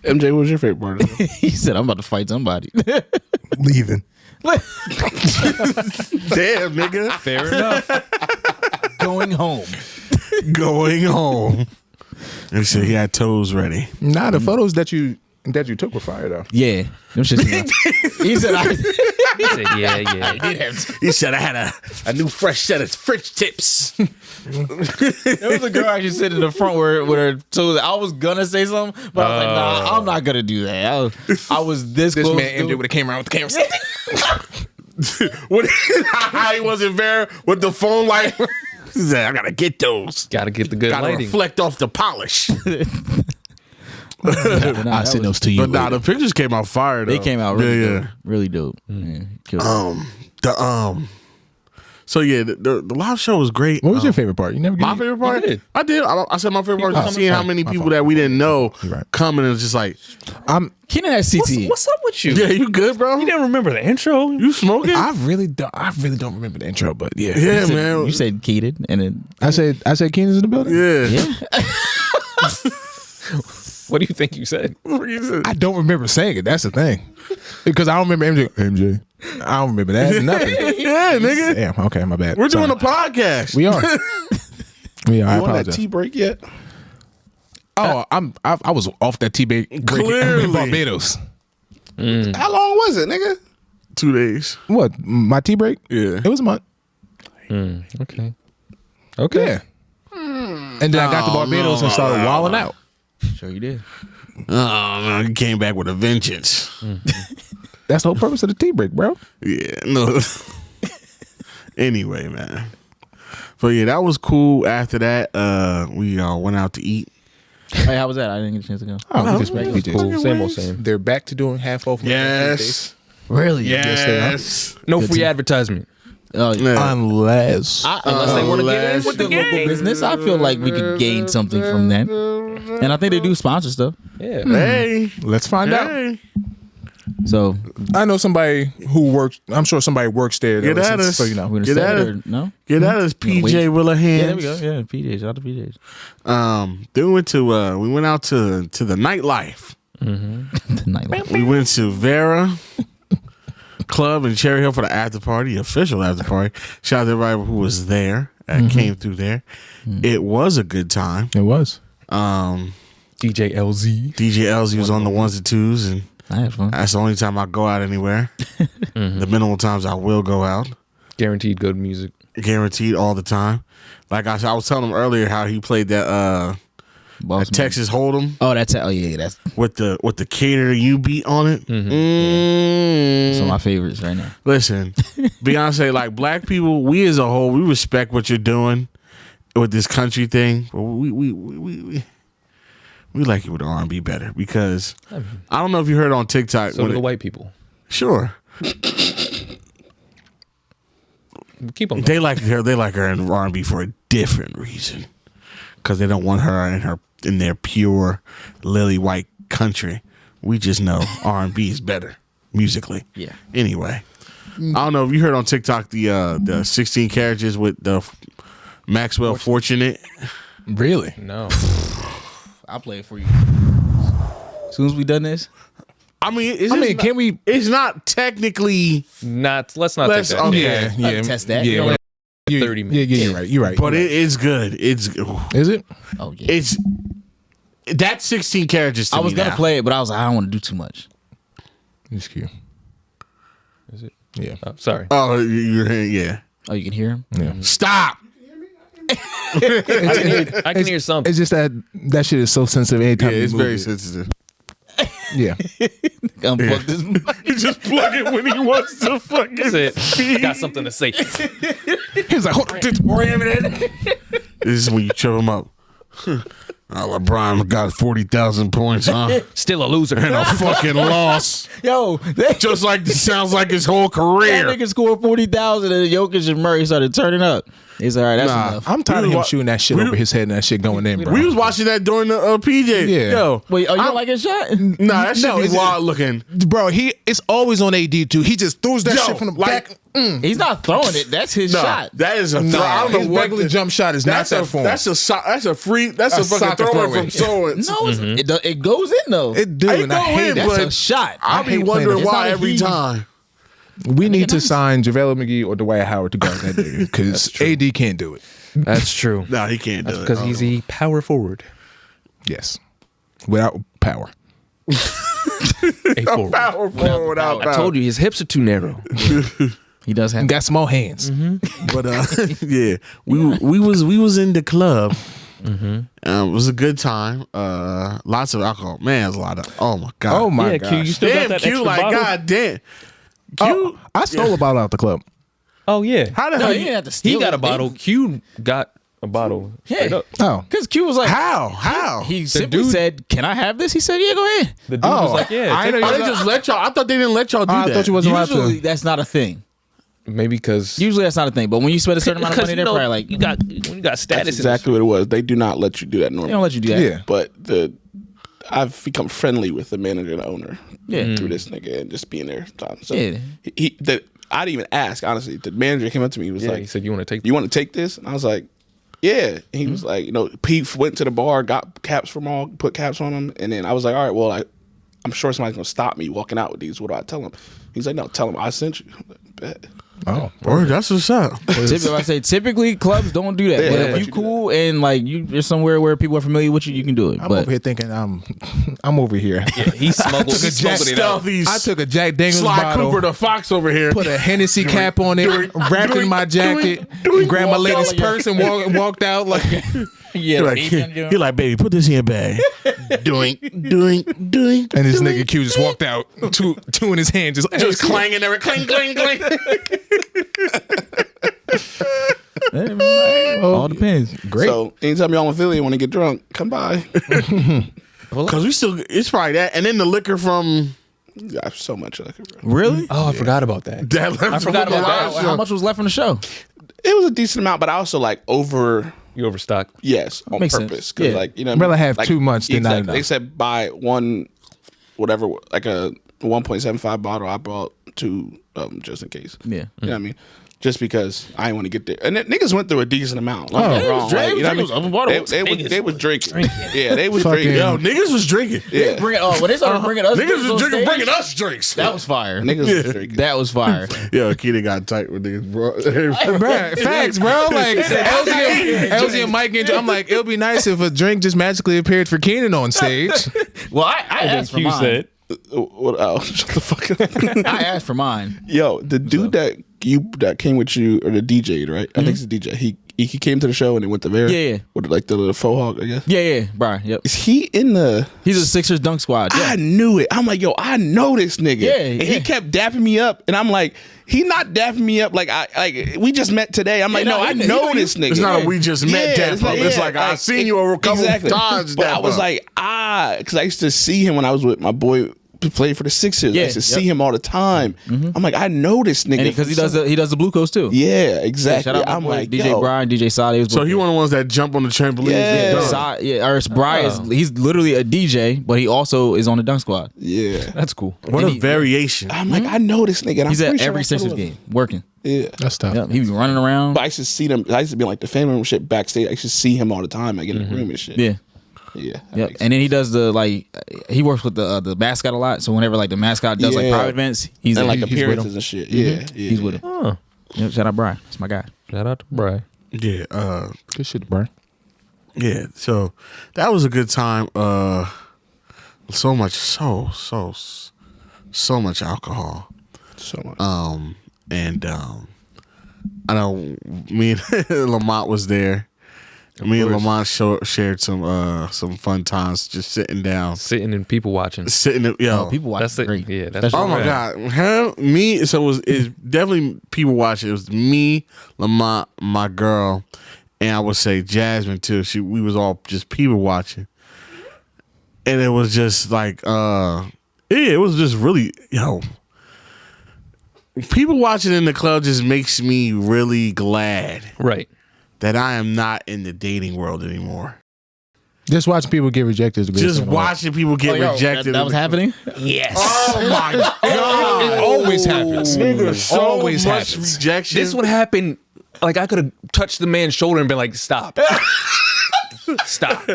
MJ, what was your favorite part? He said, "I'm about to fight somebody." Leaving. Damn, nigga. Fair enough. Going home. Going home. And he said he had toes ready. Nah, the photos that you took were fire though. Yeah, them shits. He said, He said, yeah. He said I had a new fresh set of French tips. There was a girl actually sitting in the front with her toes. I was gonna say something, but I was like, nah, I'm not gonna do that. I was this This close. man MJ would have came around with the camera. What he wasn't there with the phone light. He said, I gotta get those. Gotta get the good Gotta lighting. reflect off the polish. I send those to you. But nah, the pictures came out fire though. They came out really yeah, dope. Really dope. Yeah, killed it. So yeah, the live show was great. What was your favorite part? You never. My favorite part? did. I did. I said my favorite part was Oh, seeing how oh, many my people fault. that we didn't know right. coming and it's just like, Keenan has CTE. What's up with you? yeah, you good, bro? You didn't remember the intro? You smoking? I really don't remember the intro, but yeah. yeah, man. You said Keenan, and then I said Keenan's in the building. yeah. What do you think you said? I don't remember saying it. That's the thing, because I don't remember MJ. I don't remember that. Nothing. Yeah, nigga. Damn. Okay, my bad. We're doing Sorry. a podcast. We are. We are. I You on that apologize. tea break yet? Oh, I was off that tea break Clearly. in Barbados. How long was it, nigga? 2 days. What? My tea break? Yeah. It was a month. Okay. Yeah. And then I got to Barbados and started wilding out. sure you did. Oh man, you came back with a vengeance. That's the whole purpose of the tea break, bro. Yeah, no. Anyway, man. But yeah, that was cool. After that, we went out to eat. Hey, how was that? I didn't get a chance to go. Oh, we just make Cool. DJs. Same old same. They're back to doing half off. Yes. Really? Yes. No free advertisement. Oh, Yeah. Unless Unless they want to get in with the local gang. business. I feel like we could gain something from that, and I think they do sponsor stuff. Yeah. Hey. let's find out. Hey. So I know somebody who works. I'm sure somebody works there. Get at us. So you know. we're gonna Get set at it it. or no? Get out of this PJ wait. Willihan. Yeah, there we go. Yeah, PJs. Shout out to PJs. Then we went out to the nightlife. The nightlife. We went to Vera Club in Cherry Hill for the after party, official after party. Shout out to everybody who was there and came through there. It was a good time. It was. DJ LZ. DJ LZ was on the ones and twos, and I had fun. that's the only time I go out anywhere. The minimal times I will go out. Guaranteed good music. Guaranteed all the time. Like I was telling him earlier how he played that Boss man. Texas Hold'em Oh, that's oh yeah, that's with the Cater U beat on it. some of my favorites right now. Listen, Beyonce, like black people, we as a whole, we respect what you're doing with this country thing. But we like it with R&B better because I don't know if you heard on TikTok. So do the white people. Sure, Keep on. they like her in R&B for a different reason because they don't want her in their pure lily white country. We just know R&B is better musically. Yeah. Anyway, I don't know if you heard on TikTok the 16 carriages with the Maxwell Fortunate. Really? No. I'll play it for you. As soon as we done this, I mean, can we? It's not technically, Let's not Let's- take that. okay. Yeah. test that. Yeah. You Yeah, 30 minutes. Yeah, you're right. You're right. but it is good. It's Is it? oh yeah. it's that's 16 carriages. To I was me gonna now. play it, but I was like, I don't want to do too much. It's cute. Is it? Yeah. Oh, sorry. Oh, you're yeah. Oh, you can hear him. Yeah. Stop. I can hear something. It's just that shit is so sensitive. Anytime Yeah, you it's move very it. sensitive. Yeah. Unplug this. He just plug it when he wants to fucking. That's it. I got something to say. He's like, hold on, just ram it in. This is when you trip him up. LeBron got 40,000 points, huh? Still a loser. And a fucking loss. Yo, Just like sounds like his whole career. that nigga scored 40,000 and Jokic and Murray started turning up. He's all right. That's Nah. enough. I'm tired of him wa- shooting that shit we- over his head and that shit going in, bro. We was watching that during the PJ. Yeah. Yo. Wait, you don't like his shot? Nah, that shit No, be it's- wild looking. Bro, it's always on AD too. He just throws that Yo, shit from the like- back. He's not throwing it. That's his Nah, shot. that is a Nah, throw. I don't know his what regular jump shot is not that's that a form. that's a fucking soccer throwing throw-in. from Sowens. No, it goes in though. It do, and I hate in, it. That's but a shot. I I be hate playing wondering it. It's why not a every heat. time. We need to sign JaVale McGee or Dwight Howard to guard that nigga because AD can't do it. That's true. Nah, he can't do it. Because he's a power forward. Yes, without power. A forward. power forward without I power. told you his hips are too narrow. He does have. Got small hands. But yeah, we was in the club. It was a good time. Lots of alcohol. Man, there's a lot of. Oh my god. Oh my Yeah, god. Q, you still got damn, that Q, extra like bottle? god damn. Q, Oh, I stole a bottle out the club. Oh yeah. how the No, hell? he didn't have to steal He got it. a bottle. Q got a bottle. Straight Yeah. up. Oh, Because Q was like, How? He simply dude- said, "Can I have this?" He said, "Yeah, go ahead." The dude was like, yeah. I take- know Oh, they just let y'all. I thought they didn't let y'all do I that. thought you wasn't allowed Usually to. that's not a thing. Maybe because Usually that's not a thing. But when you spend a certain amount of money, they're probably like, you got when you got status. That's exactly what it was. They do not let you do that they normally. don't let you do that. Yeah. But I've become friendly with the manager and the owner Yeah. through this nigga and just being there. So Yeah. I didn't even ask, honestly. The manager came up to me. He was Yeah, like, he said, "You want to take?" "You want to take this?" And I was like, "Yeah." And he was like, Pete went to the bar, got caps from all, put caps on them. And then I was like, all right, well, I'm sure somebody's going to stop me walking out with these. What do I tell him? He's like, no, tell him I sent you. Bet. Oh, Word, that's what's up. Typically clubs don't do that. Yeah, but yeah. if you cool and like you're somewhere where people are familiar with you, you can do it. I'm but over here thinking I'm over here. He smuggled. He smuggled it out. Stealthy. I took a Jack Daniels Sly bottle, Cooper, the fox over here. put a Hennessy cap on it, wrapped in my jacket, grabbed my lady's purse and walked out like. He like, baby, put this in your bag. doink. And this nigga Q just walked out, two in his hand, just clanging there, clang, clang, clang. all depends. great. So anytime y'all in Philly want to get drunk, come by. Because it's probably that, and then the liquor from Got so much liquor, bro. Really? Oh, I forgot about that. that. I forgot about that. How much was left from the show? It was a decent amount, but I also like You overstocked. yes, on Makes purpose. sense. 'Cause, Yeah. like, you know, I'd rather have too much than not exactly. enough. They said buy one, whatever, like a 1.75 bottle. I bought two just in case. Yeah. You know what I mean? Just because I didn't want to get there. And then niggas went through a decent amount. Don't Oh, get me it wrong. was drinking. Like, you know what I It was mean? a bottle. They was drinking. Yeah, they was Fucking- drinking. Yo, niggas was drinking. Yeah. Bring it. Oh, when they started bringing us, Niggas drinks was on drinking, stage, bringing us drinks. That was fire. Niggas was drinking. That was fire. Yo, Keita got tight with niggas, bro. Bruh, facts, bro. Like LG and Mike and I'm like, it'll be nice if a drink just magically appeared for Keenan on stage. Well, I asked for You mine. said. What else? Shut the fuck up. I asked for mine. Yo, the dude that came with you, or the DJ, right? I think it's the DJ. He came to the show and then went to there. Yeah, yeah. With like the little faux hawk, I guess. Yeah, Brian. Yep. Is he in the? He's a Sixers dunk squad. Yeah. I knew it. I'm like, yo, I know this nigga. Yeah, and yeah. he kept dapping me up, and I'm like, he not dapping me up like we just met today. I'm like, Yeah, no, no, I he know know you. this nigga. It's not a we just met Yeah, dap up. It's like I've seen you over a couple times. But I dap was up. like, because I used to see him when I was with my boy who played for the Sixers. Yeah, I used to yep. see him all the time. I'm like, I know this nigga And because he from does the blue coast too. Yeah, exactly. Shout out my I'm boy, like, DJ yo, Brian, DJ Sade. so he one of the ones that jump on the trampoline. Yeah. Or Brian he's literally a DJ, but he also is on the dunk squad. Yeah. That's cool. What a variation. I'm like, I know this nigga. And He's I'm at pretty sure every I Sixers follow him. game working. Yeah. That's tough. Yep. He be running around. But I used to see them. I used to be like the family room shit backstage. I used to see him all the time, like in the room and shit. Yeah. Yeah. that Yep. makes And then he does he works with the mascot a lot. So whenever like the mascot does like Yeah. private events, he's and like he's with appearances him. and shit. Yeah, yeah. He's with him. Oh, Yep. Shout out Brian. That's my guy. shout out to Brian. Yeah, Good shit, Brian. yeah. So that was a good time. So much alcohol. So much. And I know me and Lamont was there, Me and Lamont shared some fun times just sitting down, Sitting and people watching. People watch That's it. great. Yeah, that's Oh my God, me. So it's definitely people watching. It was me, Lamont, my girl, and I would say Jasmine too. We was all just people watching, and it was just like, it was just really people watching in the club just makes me really glad right. that I am not in the dating world anymore. Just watching people get rejected is the greatest Just thing in the world. watching people get rejected. That was happening? Yes. Oh my God. It always happens. Nigga, so Always much happens. rejection. This would happen. Like I could have touched the man's shoulder and been like, "Stop, stop,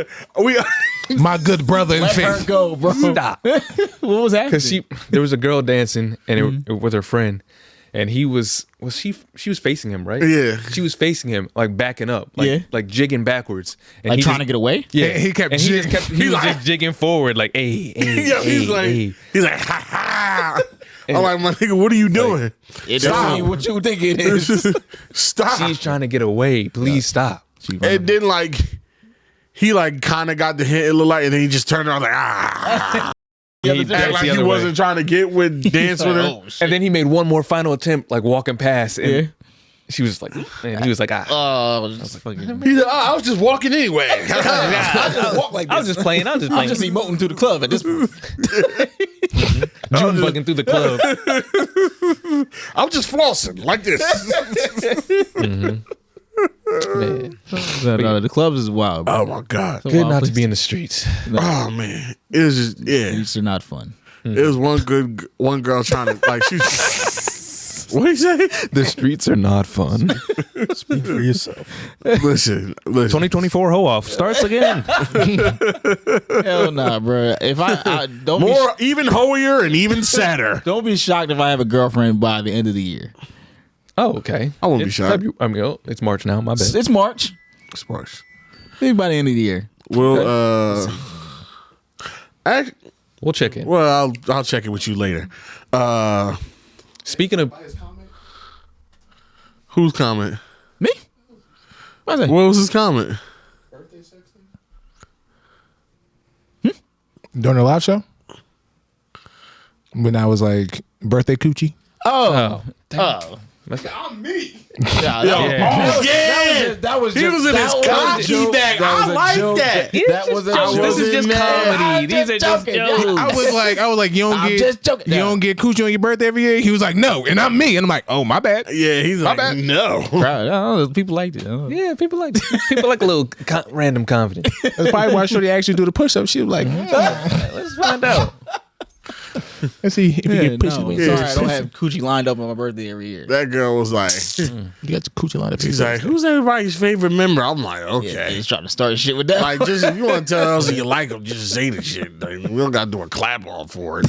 My good brother in Let her faith. go, bro. stop." What was happening? Because there was a girl dancing and with her friend, and she was facing him, right? Yeah. She was facing him, like backing up, like jigging backwards, and like he trying just- to get away? Yeah, He kept and he just jigging. he was just jigging forward, like, hey, Yeah, hey, he's like, hey. ha ha. I'm like, my nigga, what are you doing? It doesn't mean what you think it is. Stop. She's trying to get away. Please stop. And then like he like kind of got the hint. It looked like, and then he just turned around like He act danced like the he other way. wasn't trying to get with dance with her. Oh, shit. And then he made one more final attempt, like walking past, and Yeah. she was like, and he was like, Oh, just fucking. He's like, I was just walking anyway. I was just playing. I'm just emoting through the club at this point. June bugging through the club. I'm just flossing like this. Man, No, the clubs is wild, bro. Oh my God. good not to be in the streets. Oh man. It was just Streets are not fun. It was one girl trying to like she's. What did he say? The streets are not fun. Speak for yourself. Listen. 2024 hoe off starts again. Hell nah, bro. If I don't More even hoier and even sadder. don't be shocked if I have a girlfriend by the end of the year. Oh, okay. I won't be It's shocked. it's March now. My bad. It's March. Sparks. Maybe by the end of the year. Well, We'll check in. I'll check it with you later. Speaking of, Whose comment? Me? What's that? What was his comment? During the live show? When I was like, birthday coochie? Oh. oh, Yeah, Yeah. that was He was in his cocky bag. I like that. That was a joke. this is just comedy. These are just joking. jokes. I was like, you don't I'm get just joking. you don't get coochie on your birthday every year? He was like, no, and I'm me. And I'm like, oh, my bad. Yeah, he's like, bad. no. Right. People liked it. Yeah, people like a little random confidence. That's probably why Shorty actually do the push-up. She was like, Let's find out. let's see if you get pushed. No, sorry, I don't have coochie lined up on my birthday every year. That girl was like, You got your coochie lined up. she's like, who's everybody's favorite member? I'm like, okay. He's trying to start shit with that. Like, just if you want to tell us that you like them, just say the shit. Like, we don't got to do a clap off for it.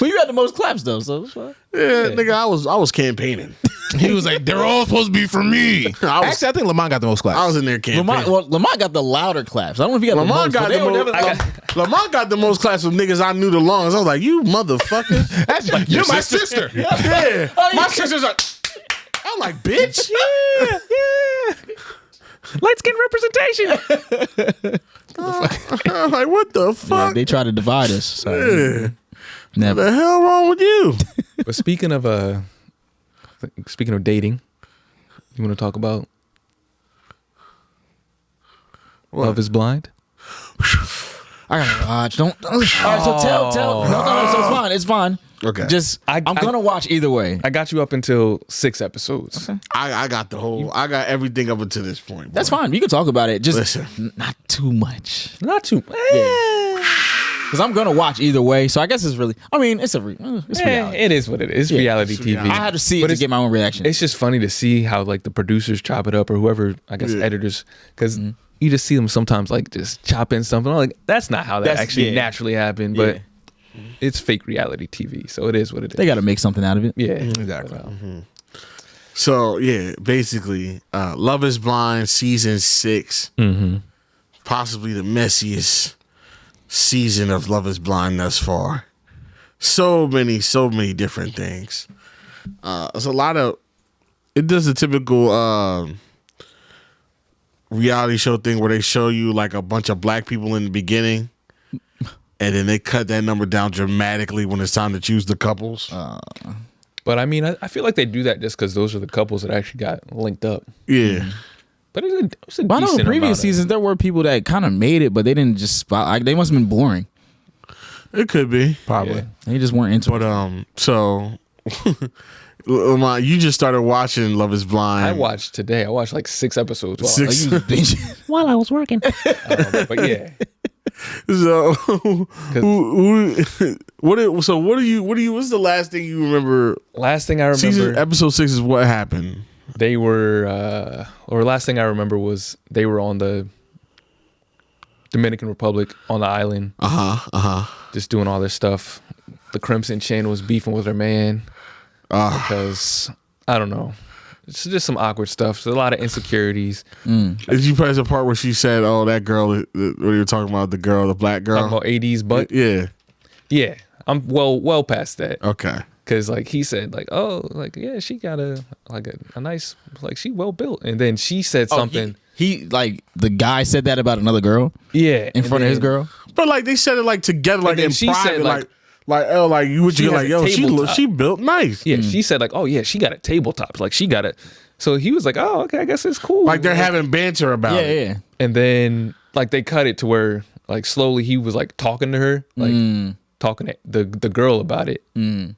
Well, you had the most claps though, so it's fine. Yeah, nigga, I was campaigning. He was like, they're all supposed to be for me. Actually, I think Lamont got the most claps. I was in there campaigning. Lamont got the louder claps. I don't know if he got Lamont the most. got the most. Lamont got the most claps of niggas I knew the longest. I was like, you motherfucker. That's like, you're my sister. Yeah. My sister's like, I'm like, bitch. Yeah. Light skin representation. I'm like, what the fuck? They try to divide us. So. Yeah. What Never. the hell wrong with you? But speaking of dating, you want to talk about Love is Blind? I gotta watch. Don't. All right, so tell. No. So it's fine. It's fine. Okay. Just I'm gonna watch either way. I got you up until 6 episodes. Okay. I got the whole, I got everything up until this point. That's fine. You can talk about it. Just Listen. not too much. Not too. Because I'm gonna watch either way. So I guess it's really. I mean, it's reality. It is what it is. It's reality TV. I had to see it to get my own reaction. It's just funny to see how like the producers chop it up or whoever, I guess editors, because you just see them sometimes like just chop in something. I'm like, that's not how that That's- actually yeah. naturally happened, but it's fake reality TV, so it is what it is. They got to make something out of it. Yeah, Exactly. So yeah, basically, Love is Blind season 6, possibly the messiest season of Love is Blind thus far. So many different things. There's a lot of. It does the typical reality show thing where they show you like a bunch of black people in the beginning, and then they cut that number down dramatically when it's time to choose the couples. But I mean, I feel like they do that just because those are the couples that actually got linked up. Yeah. But it's a But I know decent in previous amount of- seasons there were people that kind of made it, but they didn't just spot. Like, they must have been boring. It could be. Probably. Yeah. They just weren't into But it. so Lamont, you just started watching Love Is Blind. I watched today. I watched like 6 episodes. While Six. Like, you was binging. While I was working. but yeah, So what's the last thing you remember? last thing I remember, Episode 6 is what happened. they were, or last thing I remember was they were on the Dominican Republic on the island, just doing all their stuff. The Crimson Chain was beefing with her man because I don't know. It's just some awkward stuff. So a lot of insecurities. Did you press the part where she said, "Oh, that girl"? What you were talking about? The girl, the black girl. Talking about AD's butt. Yeah. Yeah, I'm well past that. Okay. Cause like he said, like, oh, like yeah, she got a nice, like she well built, and then she said something. He like the guy said that about another girl Yeah, in front of his girl. But like they said it like together, like then in she private, said, like you would she you has like, a yo, tabletop. she built nice. Yeah, she said like, oh yeah, she got a tabletop, like she got it. So he was like, oh okay, I guess it's cool. Like they're having banter about it. Yeah. and then like they cut it to where like slowly he was like talking to her, like talking to the girl about it, and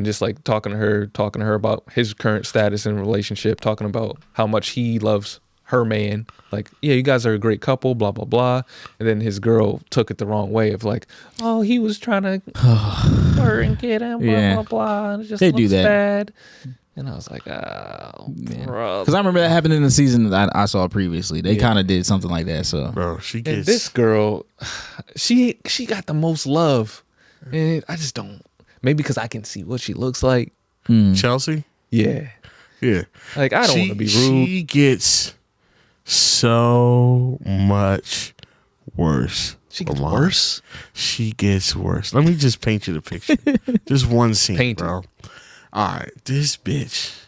just like talking to her about his current status in relationship, talking about how much he loves her man. Like, yeah, you guys are a great couple, blah blah blah. And then his girl took it the wrong way of like, oh, he was trying to flirt and get him, blah Yeah. blah blah. And it just They looks do that. bad. And I was like, oh, bro. Because I remember that happened in the season that I saw previously. They kind of did something like that. So Bro, she And gets this girl, she got the most love, and I just don't. Maybe because I can see what she looks like. Chelsea. Yeah, Yeah. like I don't want to be rude. She gets so much worse. She gets Lamont. worse. She gets worse. Let me just paint you the picture. Just one scene, Paint it. bro. All right, this bitch.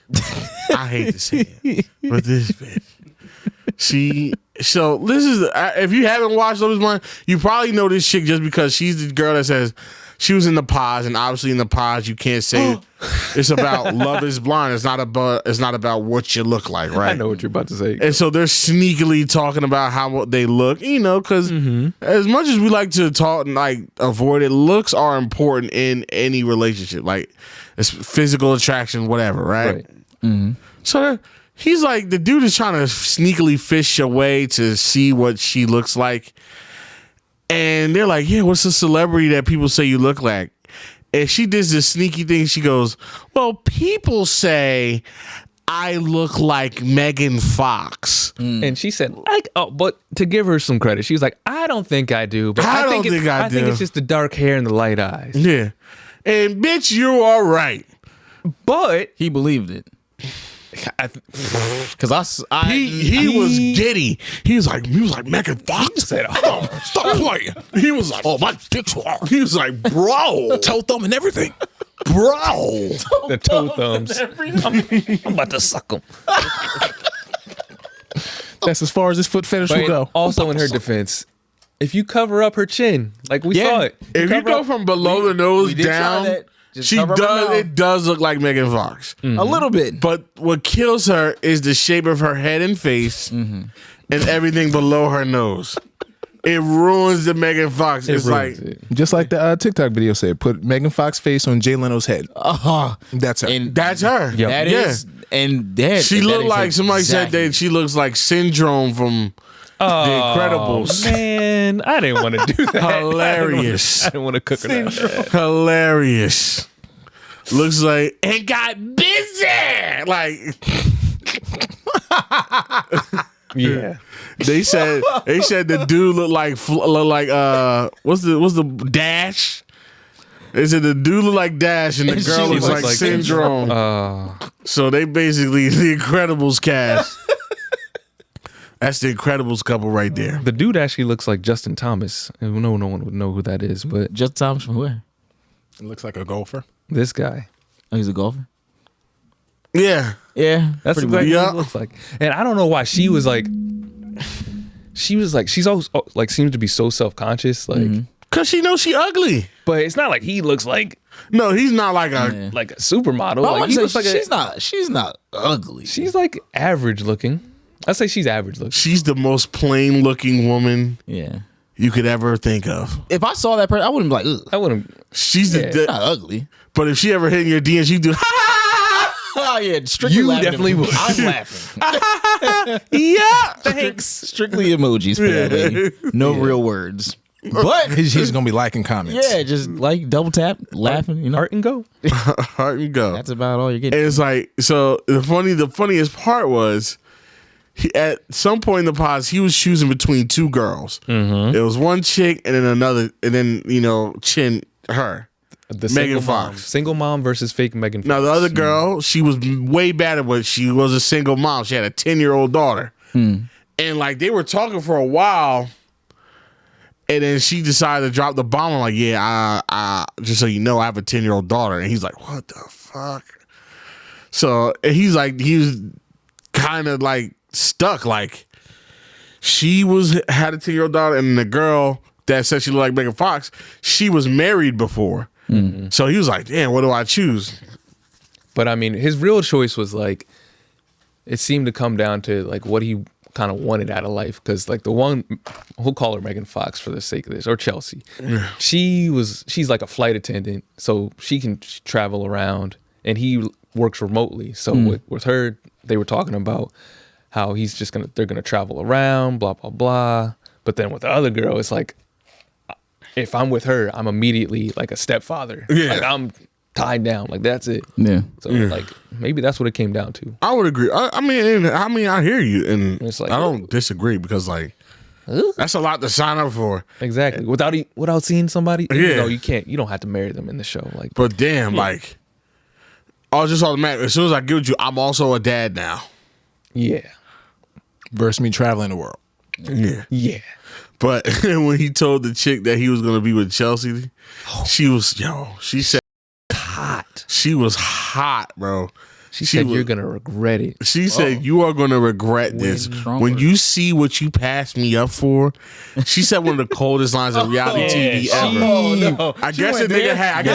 I hate to say it, but this bitch. So this is if you haven't watched Love Is Blind, you probably know this chick just because she's the girl that says she was in the pods, and obviously in the pods you can't say it's about Love Is Blind. It's not about what you look like, right? I know what you're about to say. And so they're sneakily talking about how they look, because as much as we like to talk and like avoid it, looks are important in any relationship. Like it's physical attraction, whatever, right? So he's like, the dude is trying to sneakily fish a way to see what she looks like. And they're like, yeah, what's the celebrity that people say you look like? And she does this sneaky thing. She goes, well, people say I look like Megan Fox. And she said, but to give her some credit, she was like, I don't think I do. But I don't think I I think do. it's just the dark hair and the light eyes. Yeah. And bitch, you are right. But he believed it. Because He was giddy. He was like Megan Fox. said, Stop playing. He was like, oh, my dick's hard. He was like, bro. Toe thumb and everything. Bro. the toe thumbs. I'm about to suck them. That's as far as this foot fetish will But go. also in her defense, if you cover up her chin, like we Yeah. saw it. If you go from below the nose we did try down, that. Just she cover her does. mouth. It does look like Megan Fox. a little bit. But what kills her is the shape of her head and face and everything below her nose. It ruins the Megan Fox. It's like, Just like the TikTok video said, put Megan Fox face on Jay Leno's head. That's her. And that's her. that Yeah. is, and that She that looked is like somebody said exactly- that she looks like Syndrome from The Incredibles. Man, I didn't want to do that. Hilarious. I didn't want to cook her that. Hilarious. Looks like and got busy. Like Yeah. they said the dude looked like what's the Dash? They said the dude looked like Dash and the And girl she looks looks like like Syndrome. So they basically the Incredibles cast. That's the Incredibles couple right there. The dude actually looks like Justin Thomas. And no one would know who that is, but Just Thomas from where? It looks like a golfer. this guy. Oh, he's a golfer. Yeah. Yeah, That's pretty exactly much. what he looks like. And I don't know why she was like, she was like, she's always like seems to be so self-conscious, like Cause she knows she ugly. but it's not like he looks like No, he's not like a. Yeah. like a supermodel. But I Like, would he say looks like she's not ugly. she's like average looking. I'd say she's average looking. She's the most plain looking woman Yeah. you could ever think of. If I saw that person, I wouldn't be like, ugh. I wouldn't. She's Yeah. the. Not ugly. But if she ever hit in your DMs, you do. Oh yeah, strictly You laughing definitely would. I'm laughing. Yeah. Thanks. Strictly emojis for that lady. No real words. But He's gonna be liking comments. yeah, just like double tap, laughing. You know, Art and go. Heart and go. that's about all you're getting. And it's like, so the funniest part was at some point in the pause, he was choosing between two girls. It was one chick and then another, and then, her. The Megan single mom. Fox. Single mom versus fake Megan Fox. Now, the other girl, she was way better, but she was a single mom. She had a 10-year-old daughter. And like, they were talking for a while. And then she decided to drop the bomb. I'm like, yeah, I just so you know, I have a 10-year-old daughter. And he's like, what the fuck? So and he was kind of like stuck. Like she had a 10-year-old daughter, and the girl that said she looked like Megan Fox, she was married before. So he was like, damn, what do I choose? But I mean, his real choice was like, it seemed to come down to like what he kind of wanted out of life. Because like the one, we'll call her Megan Fox for the sake of this, or Chelsea. She's like a flight attendant, so she can travel around, and he works remotely. So with her, they were talking about how they're gonna travel around, blah blah blah. But then with the other girl, it's like, if I'm with her, I'm immediately like a stepfather. Yeah. Like I'm tied down. Like that's it. Yeah. So like maybe that's what it came down to. I would agree. I mean, I hear you, and It's like- I don't disagree because like that's a lot to sign up for. Exactly. Without seeing somebody, Yeah. you don't have to marry them in the show. Like, But damn, like, I was just automatic. As soon as I get with you, I'm also a dad now. yeah. Versus me traveling the world. Yeah. Yeah. But when he told the chick that he was gonna be with Chelsea, she said Hot. she was hot, bro. She said was- you're gonna regret it. She said, you are going to regret this. strong When words. you see what you passed me up for. She said one of the coldest lines in reality TV ever. Oh no. I guess the nigga had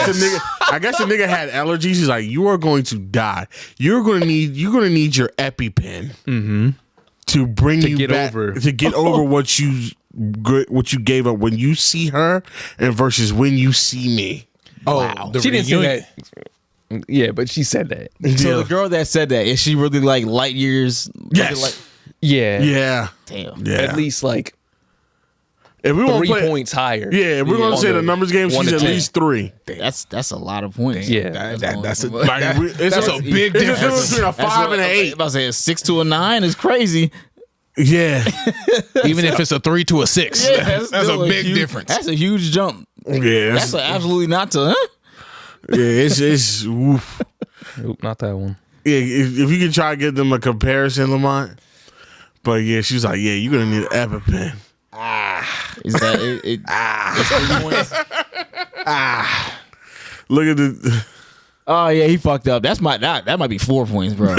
allergies. He's like, you are going to die. You're gonna need your EpiPen to bring you get back over. to get over what you gave up when you see her and versus when you see me. Oh, the She didn't say reunion. that. Yeah, but she said that. So Yeah. the girl that said that, is she really like light years? Yes. Like, Yeah. Yeah. damn. Yeah. At least like if we want 3 to play, points higher. yeah, if we're going to On say the numbers game, 1 she's to at 10. least 3. That's a lot of points. Yeah. That's a Like, that's a big it's a difference difference. between a 5 and an 8. About to say a 6 to a 9 is crazy. Yeah. Even if it's a 3 to a 6, that's a still big huge- difference. That's a huge jump. Yeah. That's absolutely not to. Huh? Yeah, it's oof. Nope, not that one. Yeah, if you can try to give them a comparison, Lamont. But yeah, she was like, yeah, you're gonna need an EpiPen. Is that it? It's 3 points? Look at the Oh yeah, he fucked up. That might be 4 points, bro.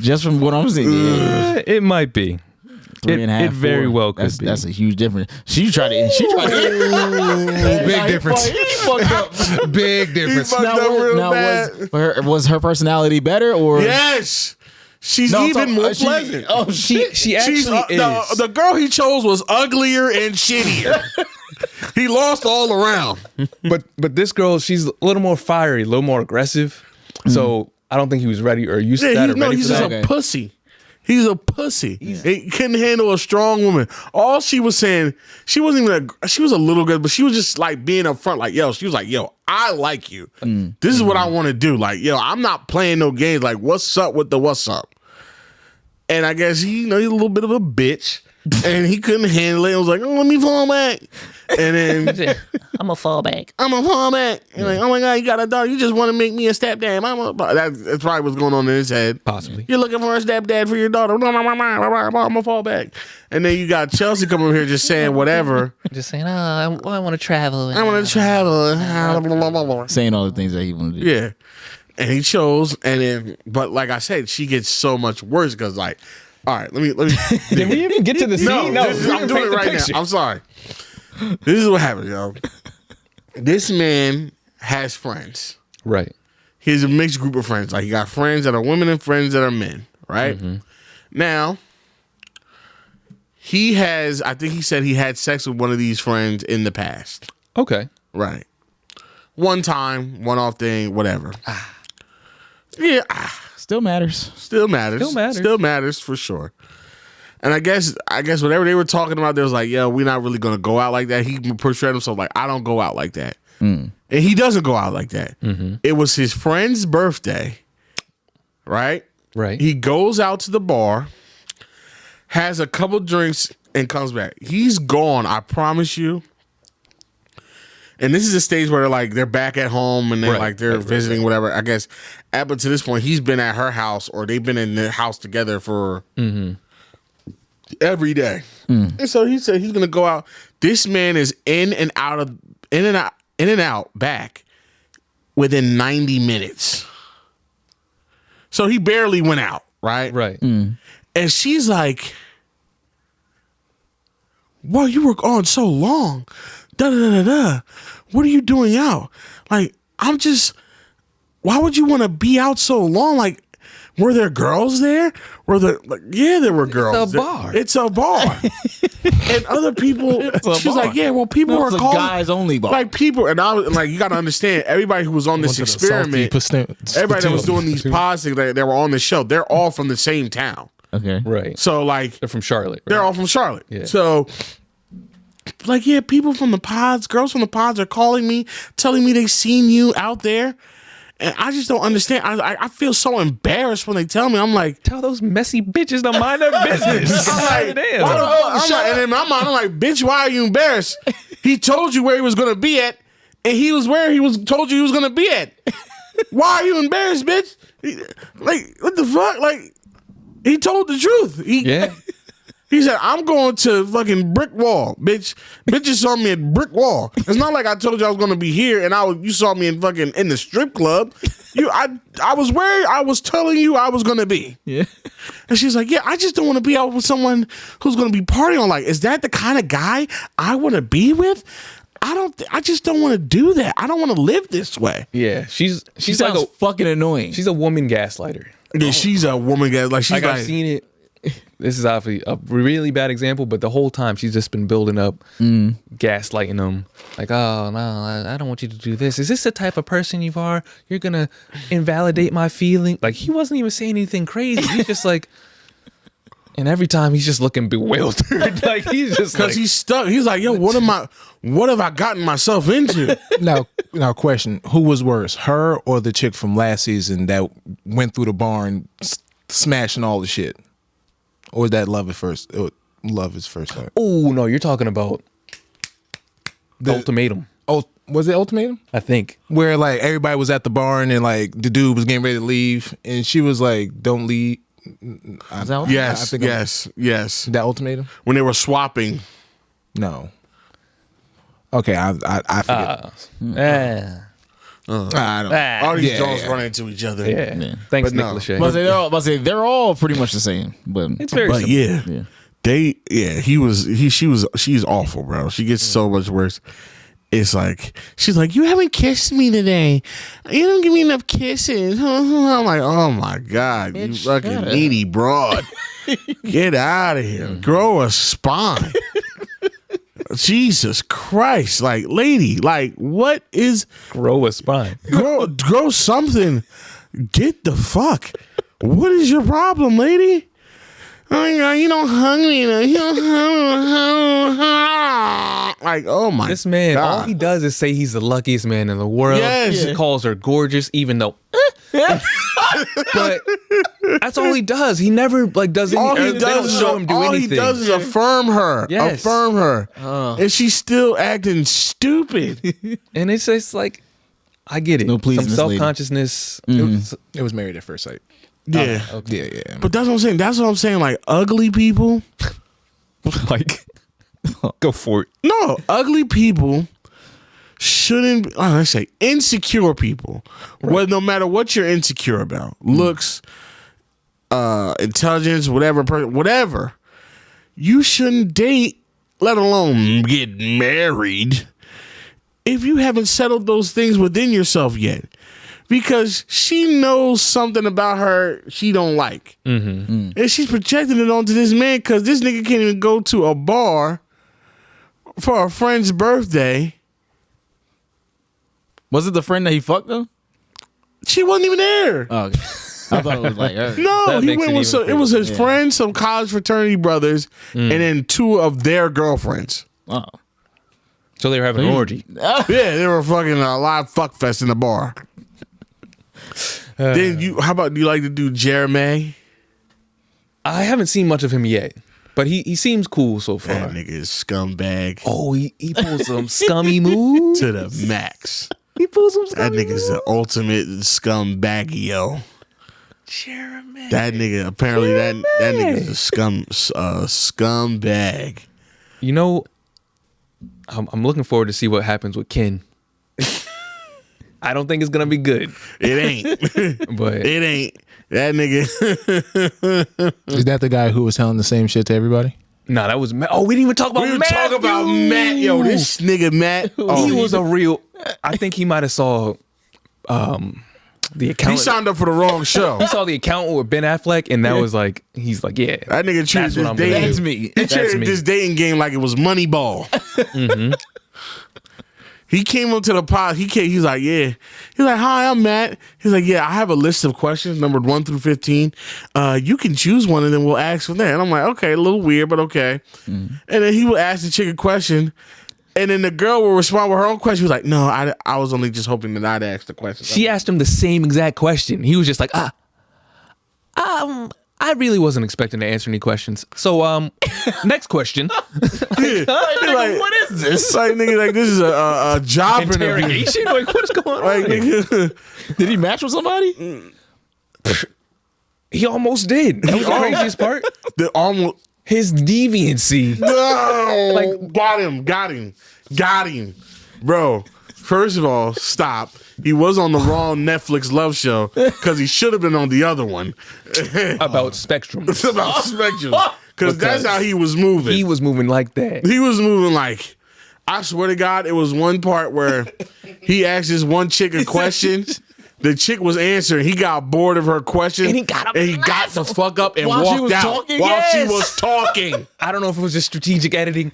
Just from what I'm seeing, yeah. It might be. 3.5. It very 4. well could that's, be. That's a huge difference. She tried to. Big difference. He fucked up. Big difference. fucked up real bad. Was her personality better or? Yes. She's No, even more she- pleasant. Oh shit. She actually is. The girl he chose was uglier and shittier. He lost all around. But this girl, she's a little more fiery, a little more aggressive. So I don't think he was ready or used to that or ready he's for just that. a pussy. He's a pussy. He couldn't handle a strong woman. All she was saying, she wasn't even. She was a little good, but she was just like being up front. Like, yo, she was like, yo, I like you. This is what I want to do. Like, yo, I'm not playing no games. Like, what's up with the what's up? And I guess he's a little bit of a bitch, and he couldn't handle it. I was like, oh, let me fall back. And then I'm a fallback. I'm a fall back. You're like, oh my God, you got a daughter. You just want to make me a stepdad. That's probably what's going on in his head. Possibly. You're looking for a stepdad for your daughter. I'm gonna fall back. And then you got Chelsea coming over here just saying whatever. Just saying, I want to travel. I want to travel. Saying all the things that he wanted to do. Yeah. And he chose. And then, but like I said, she gets so much worse because like All right, let me. Did we even get to the scene? No, I'm doing it right now. I'm sorry. This is what happened, yo. This man has friends. Right. He has a mixed group of friends. Like, he got friends that are women and friends that are men, right? Now, I think he said he had sex with one of these friends in the past. Okay. Right. One time, one-off thing, whatever. Yeah. Still matters. Still matters. Still matters for sure. And I guess whatever they were talking about, they was like, yo, we're not really going to go out like that. He portrayed himself like, I don't go out like that. And he doesn't go out like that. It was his friend's birthday, right? Right. He goes out to the bar, has a couple drinks, and comes back. He's gone, I promise you. And this is a stage where they're back at home and they're visiting, whatever. I guess up to this point, he's been at her house or they've been in the house together for every day. And so he said he's gonna go out. This man is in and out back within 90 minutes. So he barely went out, right? Right. And she's like, "Well, you were on so long. What are you doing out? Like, why would you want to be out so long? Like, were there girls there? Yeah, there were girls. It's a bar. And other people, she's like, yeah, well, people were calling. Guys only bar. Like, people, and I was like, you got to understand, everybody who was on this experiment, everybody that was doing these pods that were on the show, they're all from the same town. Okay. Right. So, like, they're from Charlotte. Right? They're all from Charlotte. Yeah. So, like, yeah, people from the pods, girls from the pods are calling me, telling me they seen you out there. And I just don't understand. I feel so embarrassed when they tell me. I'm like, tell those messy bitches to mind their business. I'm like, damn. And in my mind, I'm like, bitch, why are you embarrassed? He told you where he was going to be at, and he was where told you he was going to be at. Why are you embarrassed, bitch? Like, what the fuck? Like, he told the truth. He said, I'm going to fucking Brick Wall, bitch. Bitches saw me at Brick Wall. It's not like I told you I was going to be here and you saw me in the strip club. I was where I was telling you I was going to be. Yeah. And she's like, yeah, I just don't want to be out with someone who's going to be partying. Like, is that the kind of guy I want to be with? I just don't want to do that. I don't want to live this way. Yeah. She sounds like fucking annoying. She's a woman gaslighter. Yeah, she's a woman gaslighter. Like, she's like, I've seen it. This is obviously a really bad example, but the whole time she's just been building up, gaslighting them. Like, oh, no, I don't want you to do this. Is this the type of person you are? You're going to invalidate my feeling? Like, he wasn't even saying anything crazy. He's just like, and every time he's just looking bewildered. Like, he's just because he's stuck. He's like, yo, what have I gotten myself into? Now, question: who was worse, her or the chick from last season that went through the barn smashing all the shit? Or was that love at first? Love is first sight. Oh no, you're talking about the ultimatum. Oh, was it ultimatum? I think where like everybody was at the barn and like the dude was getting ready to leave, and she was like, "Don't leave." Yes. That ultimatum when they were swapping. No. Okay, I forget. I don't. All these Jones run into each other. Yeah. Thanks, Nick Lachey. They're all pretty much the same, but it's very simple. She's awful, bro. She gets so much worse. It's like she's like, you haven't kissed me today. You don't give me enough kisses. I'm like, oh my god, you fucking needy broad. Get out of here. Grow a spine. Jesus Christ, like, lady, like, what is grow a spine? Grow something. Get the fuck. What is your problem, lady? Oh my god, you don't hug me enough. You don't hug me. Like, oh my god. This man, all he does is say he's the luckiest man in the world. Yes. He calls her gorgeous, even though but that's all he does. He never does anything. All he does is affirm her. Yes. Affirm her. And she's still acting stupid. And it's just like, I get it. No pleasing some self-consciousness. It was Married at First Sight. Yeah. Okay. Yeah. But that's what I'm saying. That's what I'm saying. Like, ugly people. Like, go for it. No, ugly people shouldn't. Let's say insecure people. Right. Well, no matter what you're insecure about, looks, intelligence, whatever, you shouldn't date, let alone get married, if you haven't settled those things within yourself yet. Because she knows something about her she don't like. And she's projecting it onto this man because this nigga can't even go to a bar for a friend's birthday. Was it the friend that he fucked though? She wasn't even there. Oh, okay. I thought it was like her. No, That he makes went it with even it was his crazier. friends, some college fraternity brothers, and then 2 of their girlfriends. Oh. So they were having an orgy. Yeah, they were fucking a live fuck fest in the bar. Then how about do you like to do Jeremy? I haven't seen much of him yet, but he seems cool so far. That nigga is scumbag Oh, he pulls some scummy moves. to the max. He pulls some That scummy nigga's the ultimate scumbagio. Jeremy. That nigga apparently that nigga's a scumbag. You know, I'm looking forward to see what happens with Ken. I don't think it's gonna be good, It ain't. but It ain't. That nigga. Is that the guy who was telling the same shit to everybody? nah, that was Matt. Oh, we didn't even talk about We were Matt. talking about Matt. Yo, this nigga Matt. Oh, he was a real. I think he might have saw the he accountant. signed up for the wrong show. He saw the accountant with Ben Affleck, and that was like, he's like, yeah, That nigga treated That's what this I'm dating. gonna do. That's me. He That's treated me. this dating game like it was Moneyball. He came up to the pod. He's like, yeah. He's like, hi, I'm Matt. He's like, yeah, I have a list of questions numbered 1 through 15. You can choose one and then we'll ask from there. And I'm like, okay, a little weird, but okay. And then he would ask the chick a question. And then the girl will respond with her own question. He was like, no, I was only just hoping that I'd ask the question. she asked him the same exact question. He was just like, I really wasn't expecting to answer any questions. So, next question. Yeah. What is this? Like, nigga, like, this is a job interview. Interrogation? Like, what is going Like, on? nigga, Did he match with somebody? He almost did. That was the craziest part. the almost. His deviancy. No, Like- got him, bro. First of all, stop. He was on the wrong Netflix love show because he should have been on the other one. About Spectrum. It's about Spectrum because that's how he was moving. He was moving like that. He was moving like, I swear to God, it was one part where he asked this one chick a question. The chick was answering. He got bored of her question. And he got up and he and got left. the fuck up and While she walked was out talking? while she Yes. was talking. I don't know if it was just strategic editing,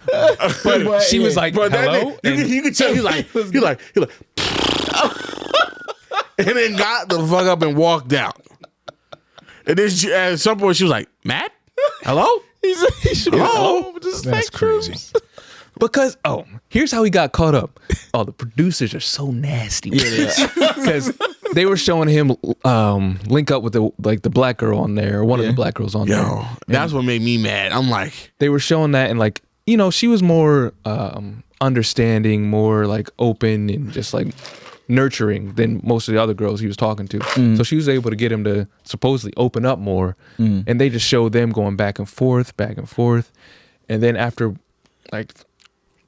but she was like, But that hello? nigga, you could tell he's like, and then got the fuck up and walked out. And then at some point she was like, Matt? Hello? Hello? That's crazy. Because here's how he got caught up. Oh, the producers are so nasty. Because they were showing him link up with the black girl on there, or one of the black girls on there. Yo, that's what made me mad. I'm like, They were showing that, and like, you know, she was more understanding, more like open and just like nurturing than most of the other girls he was talking to. So she was able to get him to supposedly open up more. And they just showed them going back and forth. And then after, like,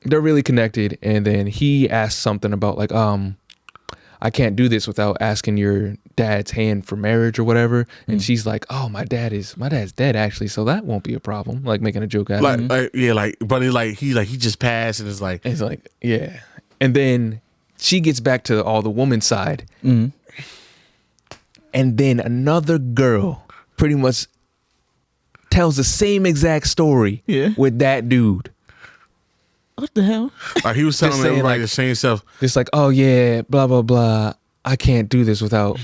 they're really connected, and then he asked something about like, I can't do this without asking your dad's hand for marriage or whatever. And she's like, oh, my dad's dead actually, so that won't be a problem. Like making a joke out of it. but he just passed, and it's like, It's like, yeah. And then she gets back to all the woman's side. And then another girl pretty much tells the same exact story with that dude. What the hell? he was telling Just saying, everybody like- the same stuff. Just like, oh yeah, blah, blah, blah. I can't do this without.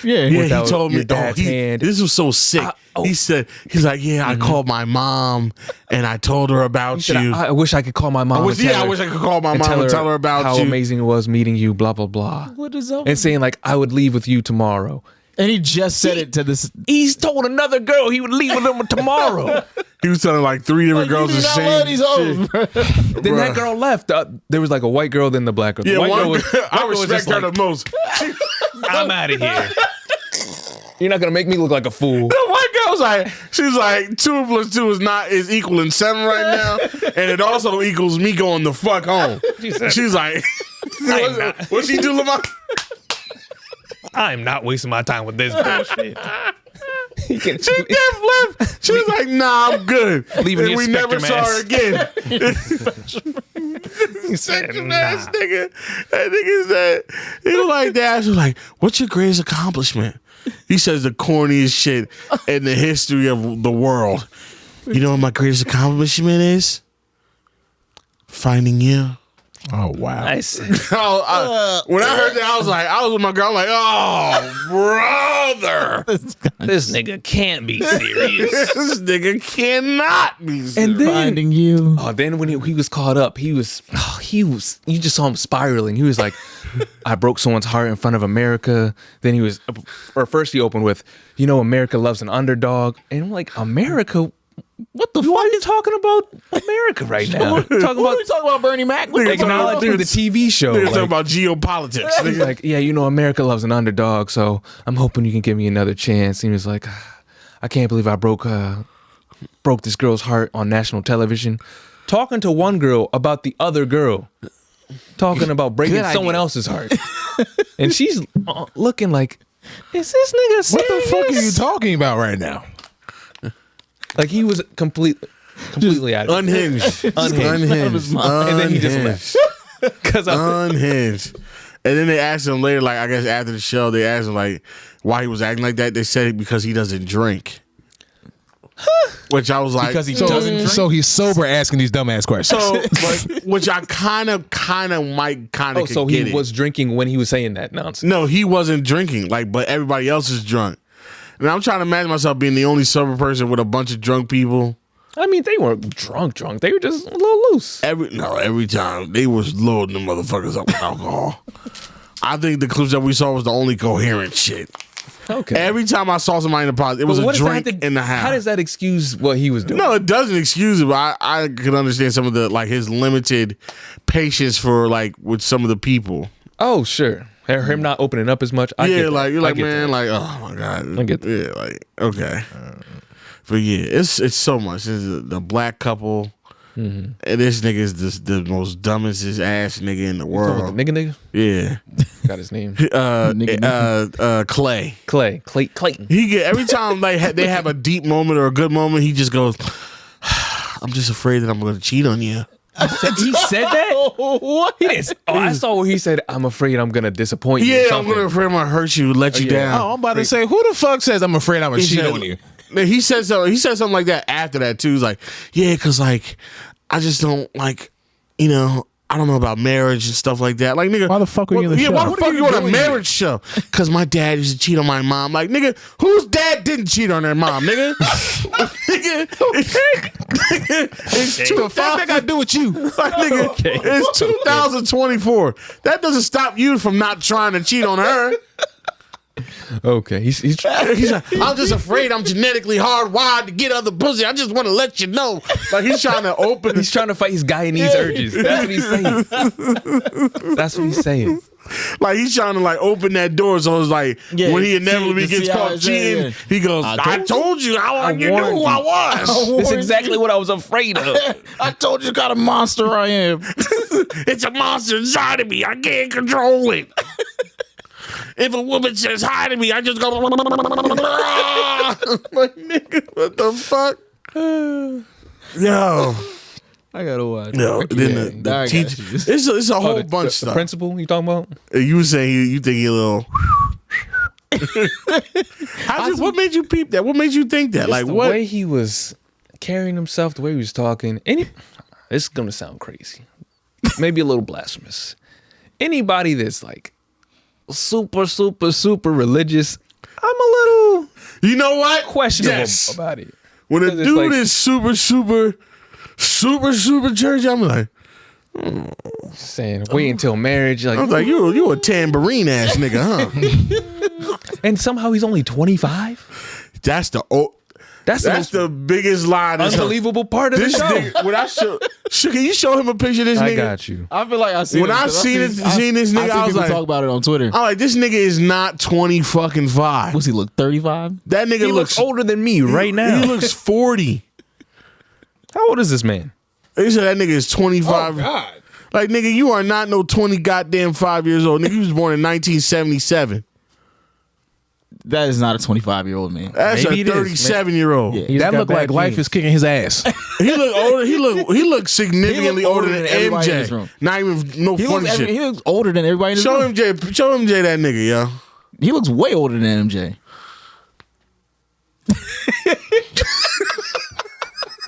Yeah. Yeah, without he told me. your dad's hand. This was so sick. He's like, yeah, I called my mom and I told her about He said, you. I wish I could call my mom. I wish I could call my mom and tell her about how you. amazing it was meeting you, blah, blah, blah. What is up? And saying like, I would leave with you tomorrow. And he just said it to this. He's told another girl he would leave with him tomorrow. He was telling like 3 different girls the same shit. Then that girl left. There was like a white girl, then the black girl. The Yeah, white girl one, was, I respect her the most. I'm out of here. You're not gonna make me look like a fool. The white girl's like, she's like, 2 plus 2 is equaling 7 right now, and it also equals me going the fuck home. She's like, what's she do, Lamar? I'm not wasting my time with this bullshit. He can- She kept left. She was like, "Nah, I'm good." Leaving And the we never spectrum saw her ass. again. He said, Spectrum ass nigga. That nigga said he was like that. She was like, "What's your greatest accomplishment?" He says the corniest shit in the history of the world. You know what my greatest accomplishment is? Finding you. Oh wow. Nice. When I heard that, I was with my girl. I'm like, oh, brother, This nigga can't be serious. this nigga cannot be serious. And then, Finding you. then when he was caught up, he was, you just saw him spiraling. He was like, I broke someone's heart in front of America. Then he was, or first he opened with, America loves an underdog. And I'm like, America? What the Why fuck are you talking about America right now? Talking What are about you talking about, Bernie Mac? What the fuck? acknowledging the TV show. Nigga Like, talking about geopolitics. he's Nigga. like, yeah, America loves an underdog, so I'm hoping you can give me another chance. And he was like, I can't believe I broke this girl's heart on national television. Talking to one girl about the other girl. Talking about breaking Good someone idea. else's heart. And she's looking like, is this nigga serious? What the fuck are you talking about right now? Like he was completely out of it. Unhinged. Unhinged. And then he just left. Because Unhinged. And then they asked him later, like, I guess after the show, they asked him, like, why he was acting like that. They said because he doesn't drink. Which I was like, Because he doesn't drink. So he's sober asking these dumbass questions. so, which I kind of might oh, so get he it. was drinking when he was saying that nonsense. No, he wasn't drinking, like, but everybody else is drunk. And I'm trying to imagine myself being the only sober person with a bunch of drunk people. I mean, they weren't drunk. They were just a little loose. Every time they was loading the motherfuckers up with alcohol. I think the clips that we saw was the only coherent shit. Okay. Every time I saw somebody in the pod, it was But a what does that drink have to- in the house. How does that excuse what he was doing? No, it doesn't excuse it, but I could understand some of the, like, his limited patience for, like, with some of the people. Oh, sure. Him not opening up as much. I get Yeah, that. like, you're I like, get man, that. like, oh my God. I get that. Yeah, like, okay. But yeah, it's so much. It's the black couple. Mm-hmm. And this nigga is the most dumbest ass nigga in the Talking world. about the nigga. Yeah. Got his name. Clay. Clayton. He get every time they have a deep moment or a good moment, he just goes, I'm just afraid that I'm gonna cheat on you. He said that? What? He didn't. Oh, I saw where he said, I'm afraid I'm going to disappoint you. or Yeah, I'm something. gonna afraid I'm gonna hurt you, let you down. Oh, I'm about to say, who the fuck says I'm afraid I'm gonna He cheat said- on you? He said something. He said something like that after that too. He's like, yeah, because like I just don't like, I don't know about marriage and stuff like that. Like, nigga, Why the fuck are you in the show? Why the What fuck are are you you on a doing marriage show? Because my dad used to cheat on my mom. Like, nigga, whose dad didn't cheat on their mom, nigga? Nigga, it's What that got to do with you? like, nigga, it's 2024. That doesn't stop you from not trying to cheat on her. Okay. He's He's like, I'm just afraid I'm genetically hardwired to get other pussy. I just want to let you know. Like, he's trying to open. He's trying to fight his Guyanese urges. That's what he's saying. That's what he's saying. Like, he's trying to like open that door. So it's like Yeah, when he inevitably see gets how caught it's- cheating, yeah. he goes, I told you how you knew warned who you. I was. That's exactly what I was afraid of. I told you, got a monster I am. It's a monster inside of me. I can't control it. If a woman says hi to me, I just go. Like, nigga, what the fuck? Yo. I gotta watch. No, then the I got teacher. you. It's a whole The bunch of stuff. principal you talking about? You were saying you think he a little. What made you peep that? What made you think that? Like, the what? way he was carrying himself, the way he was talking. This is gonna sound crazy, maybe a little blasphemous. Anybody that's like super religious, I'm a little You know what? questionable Yes. about it. When a Because it's dude like- is super church, I'm like, Saying wait until marriage, I was like, you a tambourine ass nigga, huh? and somehow he's only 25. That's the That's most the biggest lie. most unbelievable part of the This show. nigga, when I can you show him a picture of this I nigga? got you. I feel like I seen When it, I 'cause seen this nigga, I was people like, talk about it on Twitter. I'm like, this nigga is not 25. What's he look 35? That nigga He looks older than me right now. He looks 40. How old is this man? They said that nigga is 25. God. Like, nigga, you are not no 20 goddamn 5 years old. Nigga, you was born in 1977. That is not a 25-year-old man. That's Maybe a it is. 37-year-old. Yeah. That got looked like bad life genes. is kicking his ass. He look older. He look significantly He look older older than than everybody in this MJ. room. Not even no He funny shit. looks older than everybody in this Show room. MJ that nigga, yo. He looks way older than MJ.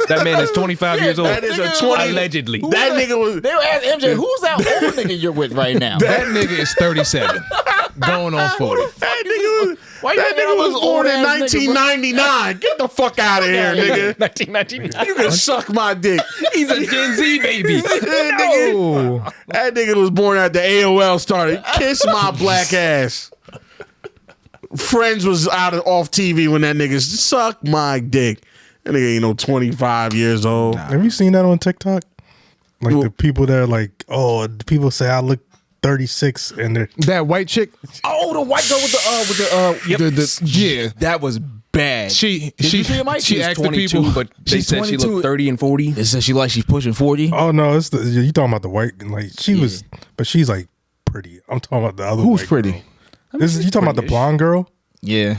That man is 25 years old. That is a 20. Allegedly. That nigga was. They were asking MJ, who's that old nigga you're with right now? That nigga is 37, going on 40. That nigga was. Why you That thinking nigga I was was born in old-ass nigga, bro? 1999. Get the fuck out of here, nigga. 1999. You can suck my dick. He's a Gen Z baby. That nigga was born after AOL started. Kiss my black ass. Friends was off TV when that nigga suck my dick. That nigga ain't no 25 years old. Have you seen that on TikTok? Like Well- the people that are like, oh, the people say I look 36 and they're That white chick, Oh, the white girl with the yeah. that was bad. She you see it, Mike? she She's asked the 22, people, but they She's said she 22. looked 30 and 40. It says she's pushing 40. oh no, it's you talking about the white, like she was, but she's like pretty. I'm talking about the other. who's white pretty? girl. This is you talking about the pretty-ish. blonde girl? Yeah.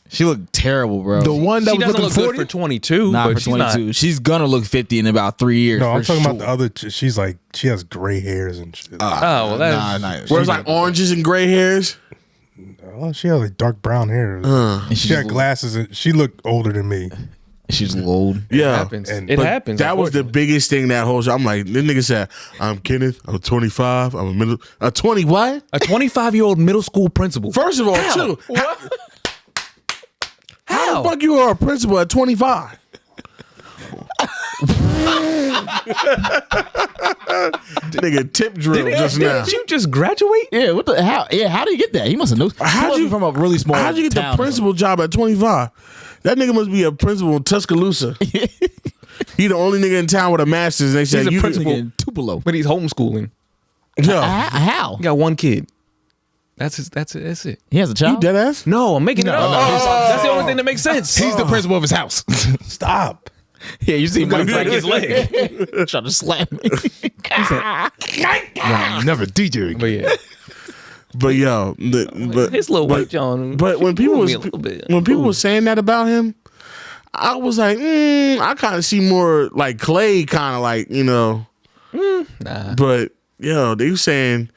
She looked terrible, bro. The one that She was doesn't looking look good 40. for 22, Not but for she's not. 22. She's gonna look 50 in about 3 years. No, I'm for talking sure. about the other. She's like she has gray hairs and shit. Oh, well, that's... Nah. Where it's like oranges and gray hairs. Oh, she has like dark brown hair. And She had glasses and she looked older than me. She's a little old. It Yeah. happens. and- It But happens. that was the unfortunately. biggest thing that whole show. I'm like, this nigga said, I'm Kenneth. I'm 25. I'm a middle. 20 what? A 25-year-old middle school principal. First of all, too. How the fuck you are a principal at 25? Nigga tip drill just now. Did you just graduate? Yeah, what the how? Yeah, how do you get that? He must have known. How'd you- from a really small? How'd you get town the or principal job at 25? That nigga must be a principal in Tuscaloosa. He the only nigga in town with a master's. They said something? He's you a can- principal in Tupelo. But he's homeschooling. Yeah. How? He got one kid. That's it. He has a You child. dead ass? No, I'm making it up. That's the only thing that makes sense. He's the principal of his house. Stop. Yeah, you see Mike break his leg. trying to slap me. Nah, never DJing. But yeah, But yo, but his little white John. But when people fooled was me a little bit. when people was saying that about him, I was like, I kind of see more like Clay, kind of like Nah, But yo, they were saying,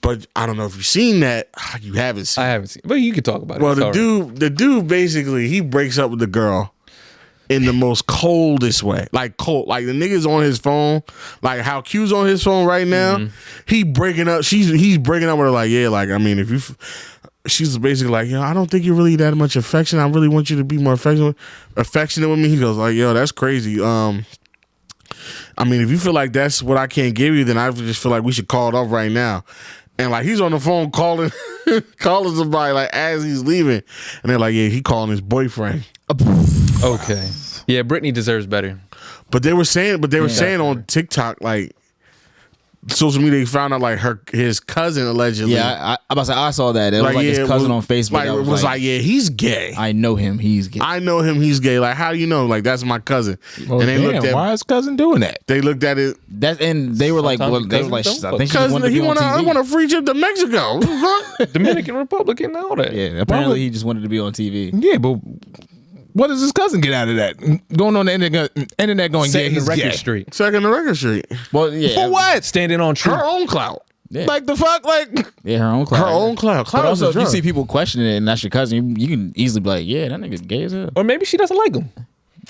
but I don't know if you've seen that. You haven't seen. I haven't seen. But you could talk about it. Well, It's all right. the dude basically he breaks up with the girl in the most coldest way, like cold, like the nigga's on his phone, like how Q's on his phone right now. Mm-hmm. He breaking up. He's breaking up with her, like yeah, like I mean, if you. She's basically like, yo, I don't think you're really that much affection. I really want you to be more affectionate with me. He goes like, yo, that's crazy. I mean, if you feel like that's what I can't give you, then I just feel like we should call it off right now. And like he's on the phone calling somebody like as he's leaving, and they're like, yeah, he calling his boyfriend. Okay. Yeah, Brittany deserves better. But they were saying on TikTok, like social media, they found out like his cousin allegedly. Yeah, I saw that. It was like his cousin on Facebook. Like, that it was like, yeah, he's gay. I know him. He's gay. I know him. He's gay. Like, how do you know? Like, that's my cousin. Well, and they damn, looked at. why is cousin doing that? They looked at it. And they were like, Sometimes well, they were like, cousins I don't think she just Cousin, wanted to he be on want TV. a free trip to Mexico. What the fuck? Dominican Republic and all that. Yeah, apparently he just wanted to be on TV. Yeah, but what does his cousin get out of that? Going on the internet going, yeah, Setting the he's record gay. straight. Second the record street. Well, yeah, For what? Standing on truth. Her own clout. Yeah. Like the fuck? Like Yeah, her own clout. Her own clout. But Clout is also, a if you drug. see people questioning it and that's your cousin, you can easily be like, yeah, that nigga's gay as hell. Or maybe she doesn't like him.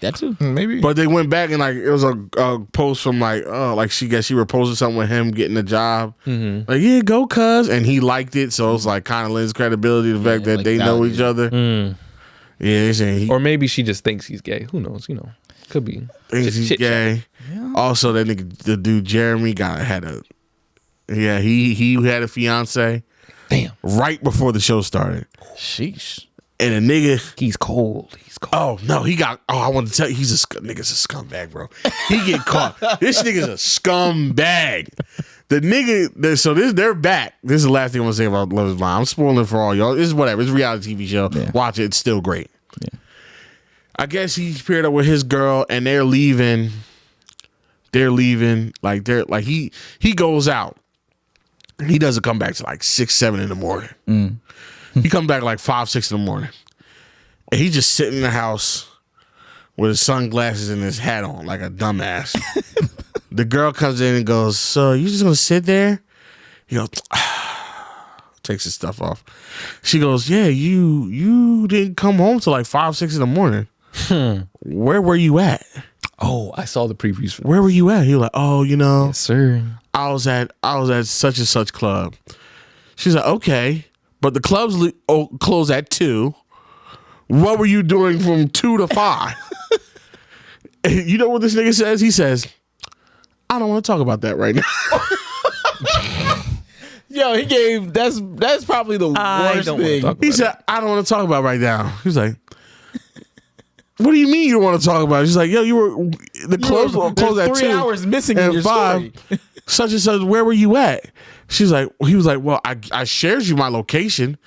That too. maybe. But they went back and like it was a post from like she reposted something with him getting a job. Mm-hmm. Like yeah, go cuz, and he liked it, so it's like kind of lends credibility to the fact that like they know validated. each other. Yeah, they saying he Or maybe she just thinks he's gay. Who knows? Could be. thinks Just he's chit-chat. gay. Also, that nigga, the dude Jeremy, he had a fiance Damn. right before the show started, Sheesh. and a nigga. He's cold. Oh no, he got. Oh, I want to tell you, nigga's a scumbag, bro. He get caught. This nigga's a scumbag. The nigga. So they're back. This is the last thing I'm gonna say about Love Is Blind. I'm spoiling for all y'all. This is whatever. It's a reality TV show. Yeah. Watch it. It's still great. Yeah. I guess he paired up with his girl, and they're leaving. Like he goes out. He doesn't come back till like 6, 7 in the morning. He come back like 5, 6 in the morning. And he just sitting in the house with his sunglasses and his hat on like a dumbass. The girl comes in and goes, so you just gonna sit there? He goes, takes his stuff off. She goes, yeah, you didn't come home till like 5, 6 in the morning. Where were you at? Oh, I saw the previews. Where were you at? He was like, oh, Yes, sir. I was at such and such club. She's like, okay, but the clubs close at 2. What were you doing from 2 to 5? And you know what this nigga says? He says, I don't want to talk about that right now. Yo, he gave that's probably the worst thing. He said, I don't want to talk about it right now. He's like, what do you mean you don't want to talk about it? She's like, yo, the clubs will close at 2. 3 hours missing in and your 5. story. Such and such, where were you at? He was like, well, I shared you my location.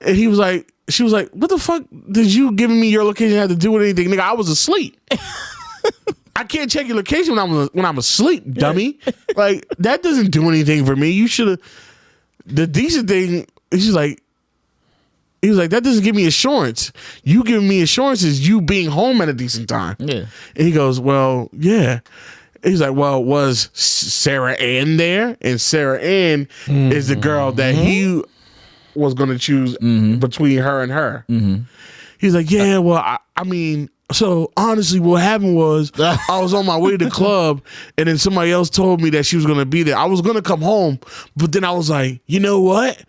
And she was like, what the fuck did you giving me your location have to do with anything? Nigga, I was asleep. I can't check your location when I'm asleep, dummy. Like, that doesn't do anything for me. You should have. The decent thing, he was like, that doesn't give me assurance. You giving me assurance is you being home at a decent time. Yeah. And he goes, well, yeah. He's like, well, was Sarah Ann there? And Sarah Ann is the girl that he was going to choose between her and her. He's like, yeah, well, I mean, so honestly, what happened was I was on my way to the club and then somebody else told me that she was going to be there. I was going to come home, but then I was like, you know what?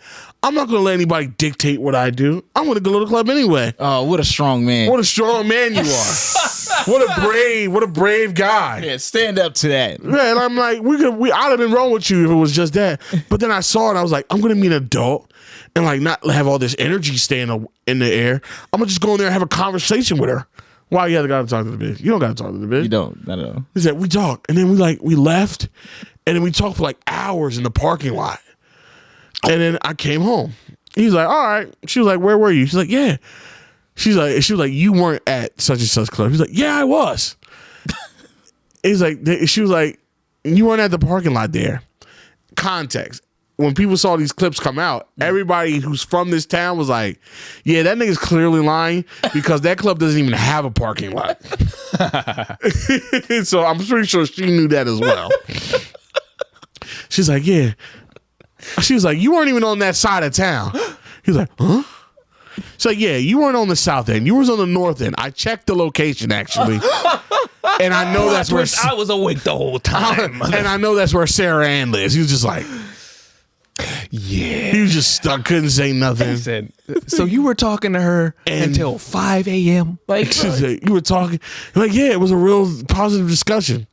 I'm not going to let anybody dictate what I do. I'm going to go to the club anyway. Oh, what a strong man. What a strong man you are. What a brave guy. Yeah, stand up to that. Yeah, and I'm like, I'd have been wrong with you if it was just that. But then I saw it and I was like, I'm going to be an adult and like not have all this energy staying in the air. I'm going to just go in there and have a conversation with her. Why you got to talk to the bitch? You don't got to talk to the bitch. You don't. Not at all. He said, we talked. And then we left. And then we talked for like hours in the parking lot. And then I came home. He's like, all right. She was like, where were you? She's like, yeah. She was like, you weren't at such and such club. He's like, yeah, I was. He's like, she was like, you weren't at the parking lot there. Context. When people saw these clips come out, everybody who's from this town was like, yeah, that nigga's clearly lying because that club doesn't even have a parking lot. So I'm pretty sure she knew that as well. She's like, yeah. She was like, you weren't even on that side of town. He was like, huh? She's like, yeah, you weren't on the south end. You was on the north end. I checked the location, actually. And I know that's where... I was awake the whole time. And I know that's where Sarah Ann lives. He was just like... Yeah. He was just stuck, couldn't say nothing. He said, so you were talking to her until 5 a.m.? Like, she said, you were talking... Like, yeah, it was a real positive discussion.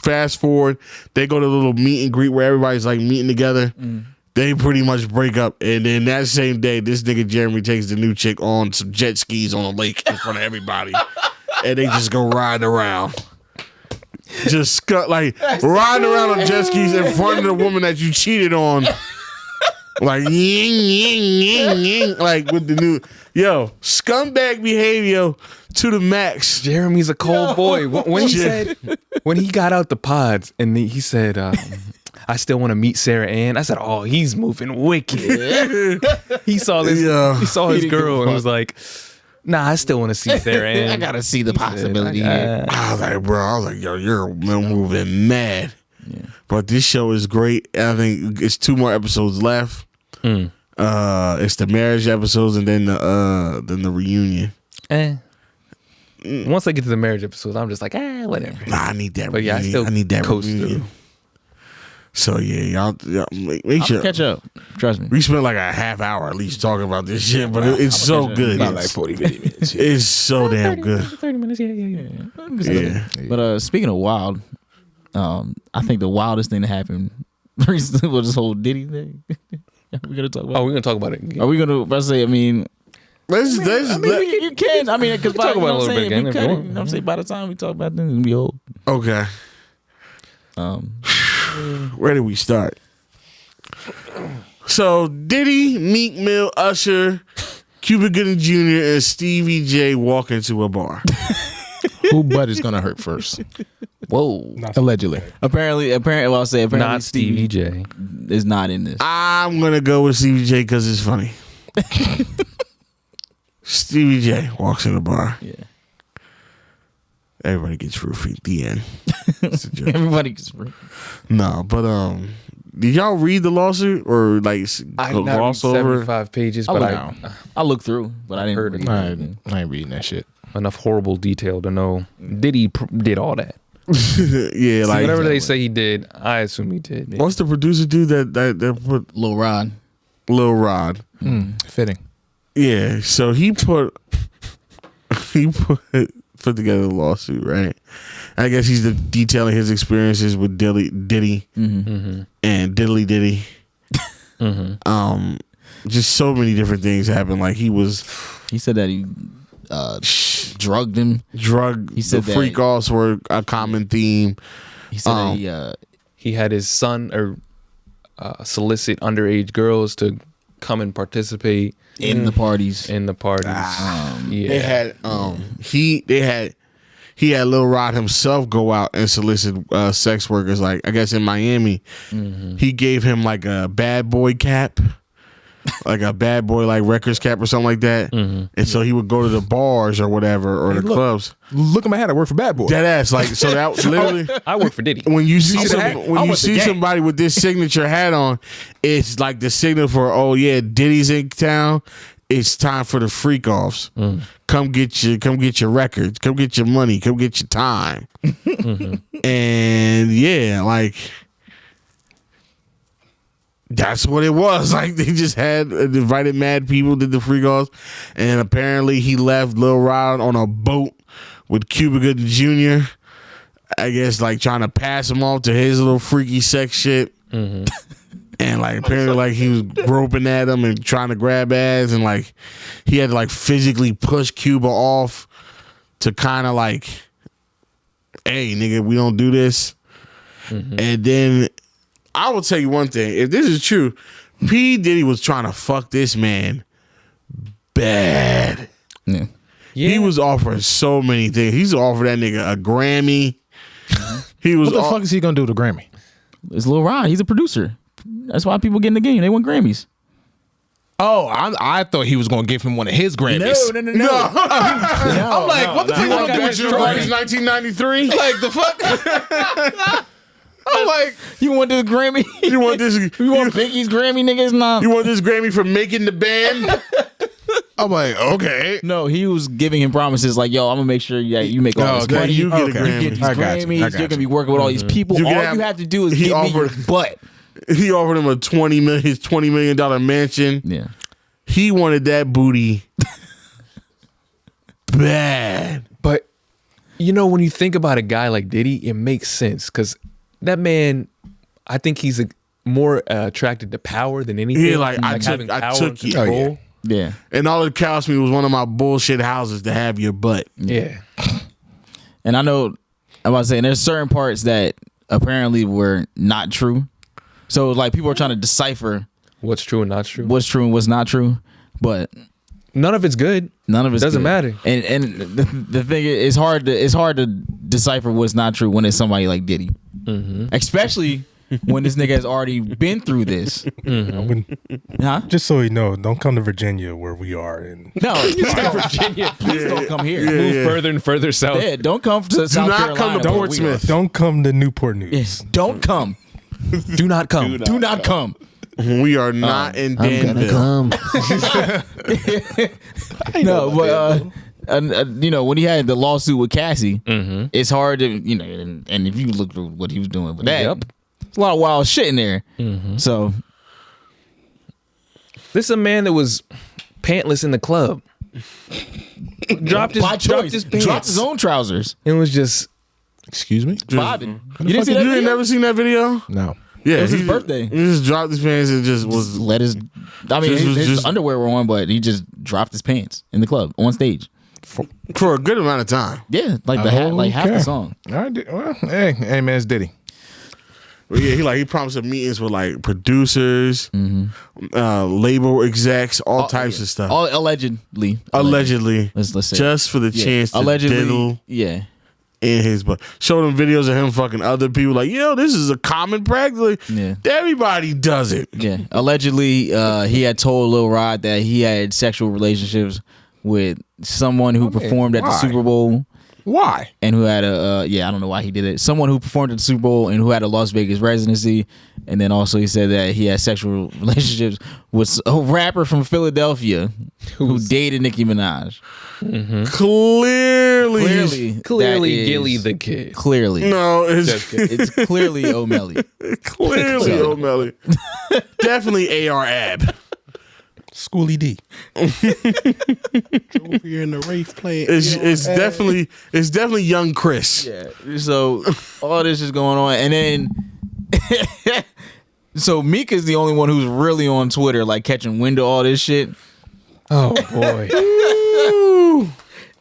Fast forward, they go to a little meet and greet where everybody's like meeting together. They pretty much break up, and then that same day, this nigga Jeremy takes the new chick on some jet skis on a lake in front of everybody, and they just go riding around, just riding around on jet skis in front of the woman that you cheated on, like ying ying ying ying, like with the new scumbag behavior to the max. Jeremy's a cold boy. When he got out the pods and he said, I still want to meet Sarah Ann. I said, oh, he's moving wicked. He saw this. He saw his girl and was like, nah, I still want to see Sarah Ann. I gotta see the possibility here. I was like, yo, you're moving mad. Yeah. But this show is great. I think it's 2 more episodes left. It's the marriage episodes and then the reunion. Once I get to the marriage episodes, I'm just like, whatever. Nah, I need that. But yeah, I need that coast reunion. through. So yeah, y'all make sure catch up. Trust me. We spent like a half hour at least talking about this shit, but it's so good. About like 40 minutes. It's so damn good. 30 minutes, Yeah. But speaking of wild, I think the wildest thing that happened recently was this whole Diddy thing. We're gonna talk about. Oh, we're gonna talk about it. Are we gonna? I say. I mean. You can. I mean, because talk about it a little bit again. You know what I'm saying? By the time we talk about this, it'll be old. Okay. Where did we start? So Diddy, Meek Mill, Usher, Cuba Gooding Jr., and Stevie J walk into a bar. Who butt is gonna hurt first? Whoa. Allegedly. Apparently, well, I'll say apparently Not Stevie J. is not in this. I'm gonna go with Stevie J because it's funny. Stevie J walks in the bar. Yeah. Everybody gets roofied. The end. It's a joke. Everybody gets No, but did y'all read the lawsuit or like I not read gloss over? 75 pages, but I looked through, but I didn't heard read it. anything. I ain't reading that shit. enough horrible detail to know Diddy did all that. Yeah, like Whatever they say he did, I assume he did. What's the producer do that put Lil Rod. Lil Rod? Fitting. Yeah, so he put together the lawsuit, right? I guess he's detailing his experiences with Diddy and Diddly Diddy. Just so many different things happened. Like he said that he drugged him. He said the freak offs were a common theme. He said that he had his son or solicit underage girls to come and participate in the parties. Yeah, they had he had Lil Rod himself go out and solicit sex workers. Like I guess in Miami, he gave him like a bad boy cap. Like a bad boy like records cap or something like that, and so he would go to the bars or whatever or the clubs. Look at my hat. I work for Bad Boy. Dead ass. Like so that literally. I work for Diddy. When you see the somebody with this signature hat on, it's like the signal for Diddy's in town. It's time for the freak offs. Come get your records. Come get your money. Come get your time. And yeah, like. That's what it was. Like they just had invited mad people, did the freak offs, and apparently he left Lil Rod on a boat with Cuba Gooding Jr. I guess like trying to pass him off to his little freaky sex shit. And like apparently like he was groping at him and trying to grab ass, and like he had to like physically push Cuba off to kind of like, hey nigga, we don't do this. And then I will tell you one thing. If this is true, P. Diddy was trying to fuck this man bad. Yeah. He was offering so many things. He's offered that nigga a Grammy. He was. What the fuck is he gonna do to Grammy? It's Lil Rod. He's a producer. That's why people get in the game. They want Grammys. Oh, I thought he was gonna give him one of his Grammys. No. I'm like, what the fuck you gonna do with your Grammy? 1993. Like the fuck? I'm like, You want this Grammy? You want this? You want Biggie's Grammy, niggas? Nah. You want this Grammy for making the band? I'm like, okay. No, he was giving him promises like, yo, I'm gonna make sure you make all this okay. money. You get a You Grammy. get these I got you. Grammys. You're gonna be working with all these people. You All can you have- have to do is he give me your offered- butt. He offered him his $20 million mansion. Yeah. He wanted that booty bad. But you know, when you think about a guy like Diddy, it makes sense because that man, I think he's more attracted to power than anything. Yeah, like, I having took power and you. control. Yeah. And all it cost me was one of my bullshit houses to have your butt. Yeah. And I know I'm about to say, and there's certain parts that apparently were not true. So like people are trying to decipher What's true and not true. what's true and what's not true, but None of it's good. none of it Doesn't matter. And the thing is, it's hard to decipher what's not true when it's somebody like Diddy, especially when this nigga has already been through this. Huh? Just so you know, don't come to Virginia where we are. And No, Virginia. Please don't come here. Move further and further south. Yeah, don't come to South not Carolina. come to where we are. Portsmouth. don't come to Newport News. Yes, don't come. Do not come. Do not come. We are not in I'm gonna Danville. come. No, but you know, when he had the lawsuit with Cassie, it's hard to, you know, and if you look through what he was doing with that, Yep. there's a lot of wild shit in there. So This is a man that was pantless in the club. dropped by choice, his pants. dropped his own trousers. It was just Excuse me? Vibing. You didn't see that? You ain't video? never seen that video? No. Yeah, It was his he- birthday. He just dropped his pants and just was. Let his, I mean, Just- his just- underwear were on, but he just dropped his pants in the club on stage. For a good amount of time. Yeah, like the half the Okay. song. All right. Well, hey, man, it's Diddy. But yeah, he promised him meetings with like producers, label execs, all types of stuff. All allegedly. Allegedly. Let's say Just for the chance to allegedly. diddle Yeah. in his butt. Showed him videos of him fucking other people. Like, yo, this is a common practice. Like, Yeah. everybody does it. Yeah. Allegedly, he had told Lil Rod that he had sexual relationships with someone who performed at the why? Super Bowl. Why? And who had I don't know why he did it. Someone who performed at the Super Bowl and who had a Las Vegas residency. And then also he said that he had sexual relationships with a rapper from Philadelphia who dated Nicki Minaj. Clearly. Clearly, that is- Gilly the kid. Clearly. No, it's It's clearly O'Malley. clearly O'Malley. Definitely AR Ab. Schoolie D. Over here in the Wraith playing. It's definitely young Chris. Yeah. So all this is going on, and then so Meek is the only one who's really on Twitter, like catching wind of all this shit. Oh boy.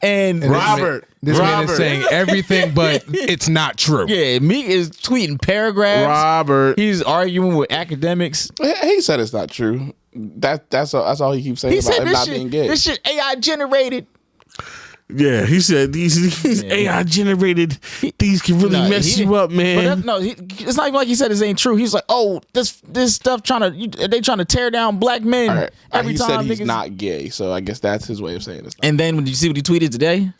And Robert. This man Robert. is saying everything, but it's not true. yeah, Meek is tweeting paragraphs. Robert. He's arguing with academics. He said it's not true. That's all he keeps saying He about said him not being gay. this shit AI generated. Yeah, he said these AI generated. These can really Nah, mess he- you up, But man. it's not even like he said this ain't true. He's like, oh, this stuff they trying to tear down black men All right. every he time. said he's niggas- not gay, so I guess that's his way of saying it. And then, did you see what he tweeted today?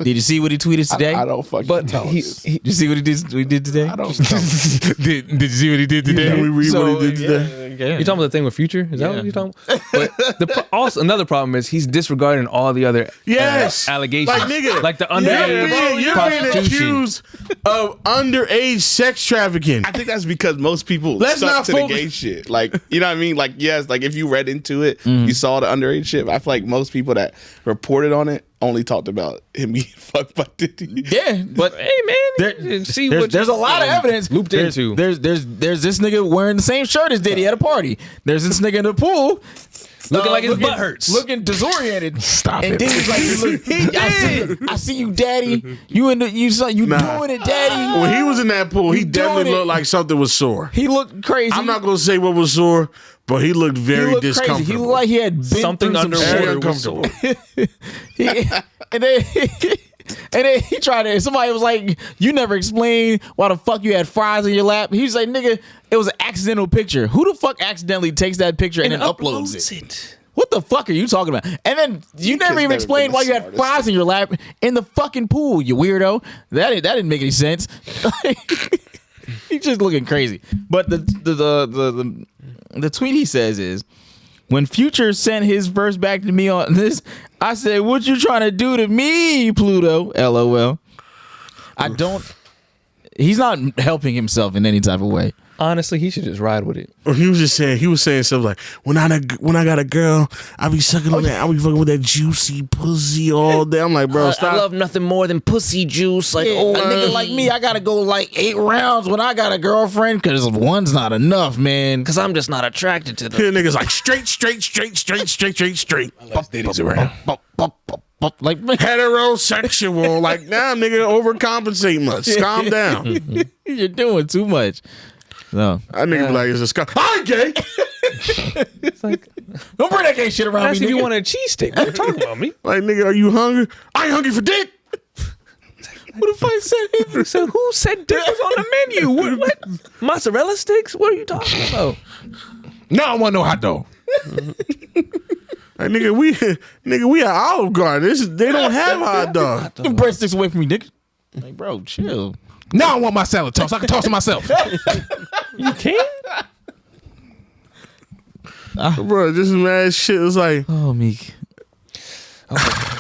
Did you see what he tweeted today? I don't fucking But know. he Did you see what he did today? I don't know. Did you see what he did today? Can we read So, what he did today? yeah. You talking about the thing with Future? Is that what you're talking about? But also another problem is he's disregarding all the other Yes. allegations, Like, nigga, like the You're underage being prostitution. accused of underage sex trafficking. I think that's because most people Let's stuck not to focus- the gay shit. Like, you know what I mean? Like, yes, like if you read into it, you saw the underage shit. I feel like most people that reported on it only talked about him being fucked by Diddy. Yeah, but Hey man, there's a lot of evidence looped there's, into. There's this nigga wearing the same shirt as Diddy at a party. There's this nigga in the pool. Looking like his butt hurts. Looking disoriented. Stop and it. Diddy's like, I see you, daddy. You doing it, daddy. When he was in that pool, he You definitely doing it. looked like something was sore. He looked crazy. I'm not gonna say what was sore, but he looked He very looked discomfortable. crazy. He looked like he had been Something through some underwater shit. was sore. And then he tried to. Somebody was like, "You never explained why the fuck you had fries in your lap." He was like, "Nigga, it was an accidental picture. Who the fuck accidentally takes that picture and then uploads it? What the fuck are you talking about?" And then you never even never explained been why the you had smartest. fries in your lap in the fucking pool. You weirdo. That didn't make any sense. He's just looking crazy. But the tweet he says is, when Future sent his verse back to me on this, I said, "What you trying to do to me, Pluto?" LOL. He's not helping himself in any type of way. Honestly, he should just ride with it. Or he was saying stuff like, when I got a girl, I be sucking on that, I be fucking with that juicy pussy all day. I'm like, bro, stop. I love nothing more than pussy juice. Like, A nigga like me, I gotta go like 8 rounds when I got a girlfriend because one's not enough, man. because I'm just not attracted to them. Here niggas like straight. Diddy's around. Like, Heterosexual. Like, nah, nigga, overcompensate much. Calm down. you're doing too much. No, That nigga be like, it's a scar. I'm gay. It's like, don't bring that gay shit around that's me. if you Nigga. want a cheesesteak. What are you talking about me? Like, nigga, are you hungry? I ain't hungry for dick. What if I said? So who said dick was on the menu? What? Mozzarella sticks? What are you talking about? No, I want no hot dog. Like, nigga, we at Olive Garden. They don't have hot dog. Get the breadsticks away from me, nigga. Like, bro, chill. Now I want my salad tossed. I can toss it myself. You can't? Bro, this is mad shit. It's like, Oh, Meek.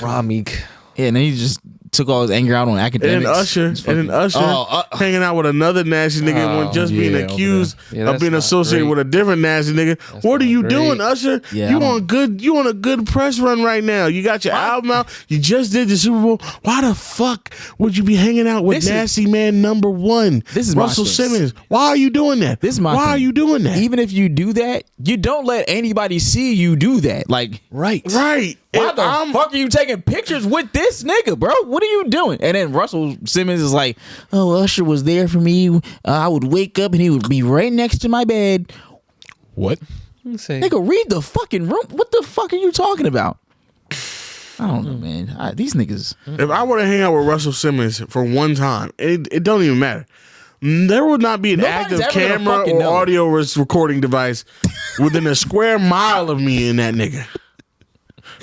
Raw Meek. Yeah, and then he just took all his anger out on and academics. then Usher hanging out with another nasty nigga when just being yeah, accused okay. Yeah, of that's being not associated great. with a different nasty nigga. What are not you great. doing, Usher? Yeah, you I on a good press run right now. You got your album out. You just did the Super Bowl. Why the fuck would you be hanging out with This is- nasty man number 1? This is my Russell thing. Simmons. Why are you doing that? This is my Why thing. are you doing that? Even if you do that, you don't let anybody see you do that. Like, Right. Right. why And the fuck are you taking pictures with this nigga, bro? What are you doing? And then Russell Simmons is like, "Oh, Usher was there for me. I would wake up and he would be right next to my bed." What? Say, Nigga, read the fucking room. What the fuck are you talking about? I don't know, man. These niggas. If I were to hang out with Russell Simmons for one time, it don't even matter. There would not be an Nobody's active ever gonna camera fucking or know. audio recording device within a square mile of me and that nigga.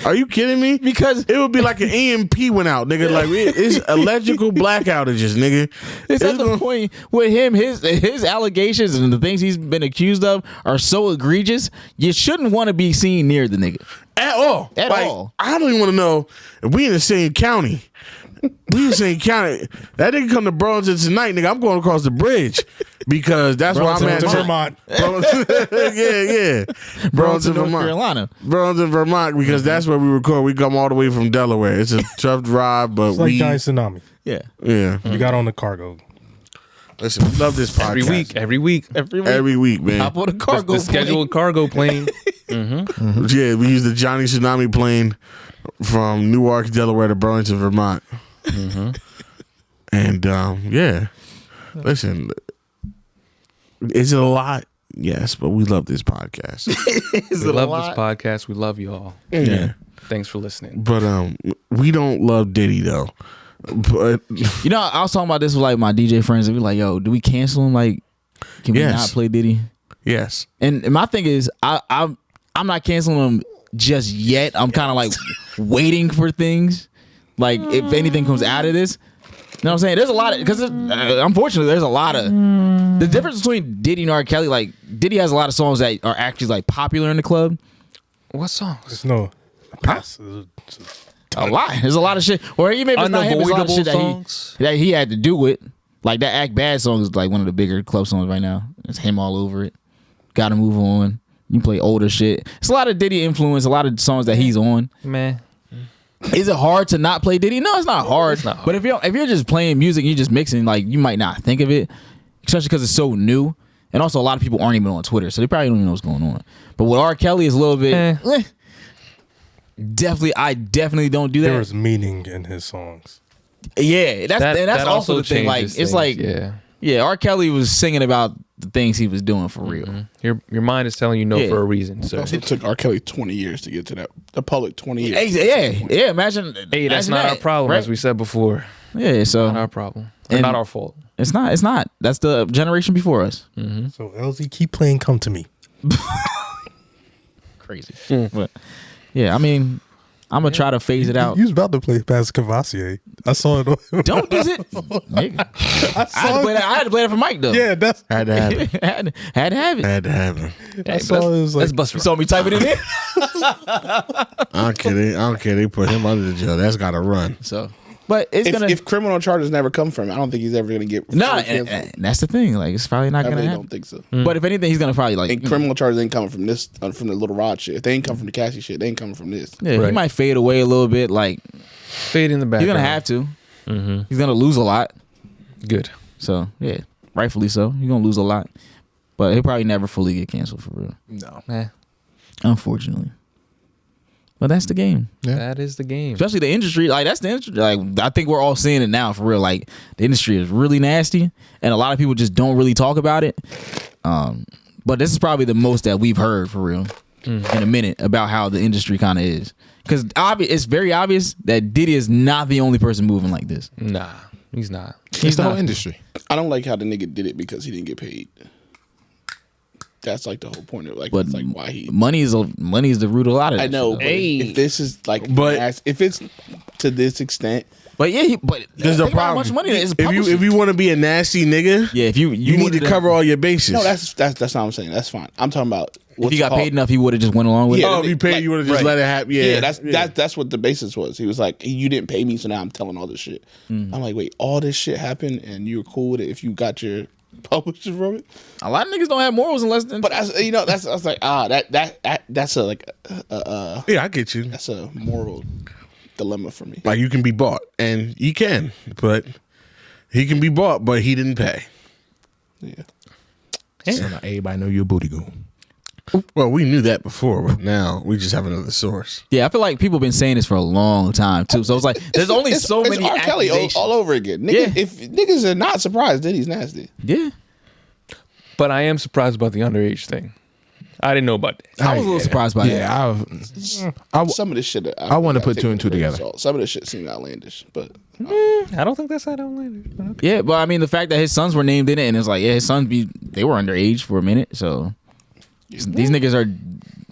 Are you kidding me? Because it would be like an EMP went out, nigga. Like it's electrical black outages, nigga. it's at the point with him, his allegations and the things he's been accused of are so egregious. You shouldn't want to be seen near the nigga at all. At all. I don't even want to know if we in the same county. We in the same county. That nigga come to Burlington tonight, nigga. I'm going across the bridge because that's where I'm at. Vermont. Yeah. Burlington, North Carolina. Burlington, Vermont, because that's where we record. We come all the way from Delaware. It's a tough drive, but It's like giant tsunami. Yeah. You got on the cargo. Listen, we love this podcast. Every week, Every week, man. Hop on a cargo the scheduled cargo plane. Yeah, we use the Johnny Tsunami plane from Newark, Delaware to Burlington, Vermont. And yeah, listen, is it a lot? Yes, but we love this podcast. We love this podcast. We love y'all. Yeah. Thanks for listening. But we don't love Diddy though. But You know, I was talking about this with like my DJ friends, and we like, yo, do we cancel him? Like, can we Yes. not play Diddy? yes, And my thing is, I'm not canceling him just yet. I'm kind of like waiting for things. Like if anything comes out of this, you know what I'm saying? There's a lot of, because unfortunately there's a lot of the difference between Diddy and R. Kelly. Like Diddy has a lot of songs that are actually like popular in the club. What songs? There's no pass. A lot. There's a lot of shit. Or even if it's not him, there's a lot of shit songs. that he had to do with. Like that Act Bad song is like one of the bigger club songs right now. It's him all over it. Gotta move on. You play older shit. It's a lot of Diddy influence, a lot of songs that he's on. Man. Is it hard to not play Diddy? No, it's not hard. It's not hard. But if you're just playing music and you're just mixing, like you might not think of it, especially because it's so new. And also, a lot of people aren't even on Twitter, so they probably don't even know what's going on. But with R. Kelly, is a little bit. Definitely, I definitely don't do that. There was meaning in his songs. Yeah, that's That also the thing. Like changes it's things, like yeah, R. Kelly was singing about the things he was doing for real. Your mind is telling you no Yeah. for a reason. So Also took R. Kelly 20 years to get to that. The public 20 years. Yeah. Imagine. hey, that's imagine not that, our problem, right? as we said before. Yeah, so Not our problem. Or And- not our fault. it's not. It's not. That's the generation before us. So LZ, keep playing "Come to Me." Crazy. But yeah, I mean, I'm gonna try to phase it out. You was about to play past Cavassier. I saw it. Don't diss it. Nigga. I saw it. I had to play that for Mike though. Yeah, that's. had to have it. had to have it. Had to have it. I saw it. Was like, Let's bust You saw me type it in there. I don't care. They put him under the jail. That's got to run. So, but it's gonna. If criminal charges never come from him, I don't think he's ever going to get. Nah, fully canceled. and that's the thing. Like, it's probably not I gonna really happen. don't think so. But if anything, he's gonna probably like. And criminal charges ain't coming from this, from the Little Rod shit. If they ain't come from the Cassie shit, they ain't coming from this. Yeah, he Right. might fade away a little bit. Like, fade in the background. he's gonna have to. He's gonna lose a lot. Good. So yeah, rightfully so. He's gonna lose a lot, but he'll probably never fully get canceled for real. Eh, Unfortunately. But that's the game. That is the game. Especially the industry. Like that's the industry. Like I think we're all seeing it now for real. Like the industry is really nasty, and a lot of people just don't really talk about it. But this is probably the most that we've heard for real in a minute about how the industry kind of is. Because it's very obvious that Diddy is not the only person moving like this. Nah, he's not. It's the whole industry. I don't like how the nigga did it because he didn't get paid. That's like the whole point of like, But it's like why he. money is the root of a lot of I that know, shit. but if this is like, But- if it's to this extent, But yeah, but There's a think about how problem. much money is If you want to be a nasty nigga, yeah, if you you need to cover all your bases. no, that's not what I'm saying. That's fine. I'm talking about if he got paid enough, he would have just went along with Yeah. it. Oh, if you paid, Like, you would have just right. let it happen. Yeah, Yeah, that's what the basis was. He was like, you didn't pay me, so now I'm telling all this shit. I'm like, wait, all this shit happened, and you were cool with it if you got your publisher from it. A lot of niggas don't have morals unless. But I was like, that's a like, yeah, I get you. that's a moral dilemma for me. Like you can be bought, and you can, but he can be bought, but he didn't pay. Yeah. So now everybody know you're a booty goon. Well, we knew that before, but now we just have another source. Yeah, I feel like people been saying this for a long time too. So it's like there's only so many R. Kelly accusations. all over again. Nigga, Yeah. If niggas are not surprised, then he's nasty. Yeah, But I am surprised about the underage thing. I didn't know about that. I was a little surprised by that. Yeah, Some of this shit. I want to put two and two together. Some of this shit seemed outlandish, but I don't think that's that outlandish. Okay. Yeah, but I mean the fact that his sons were named in it, and it's like, yeah, his sons they were underage for a minute, so these niggas are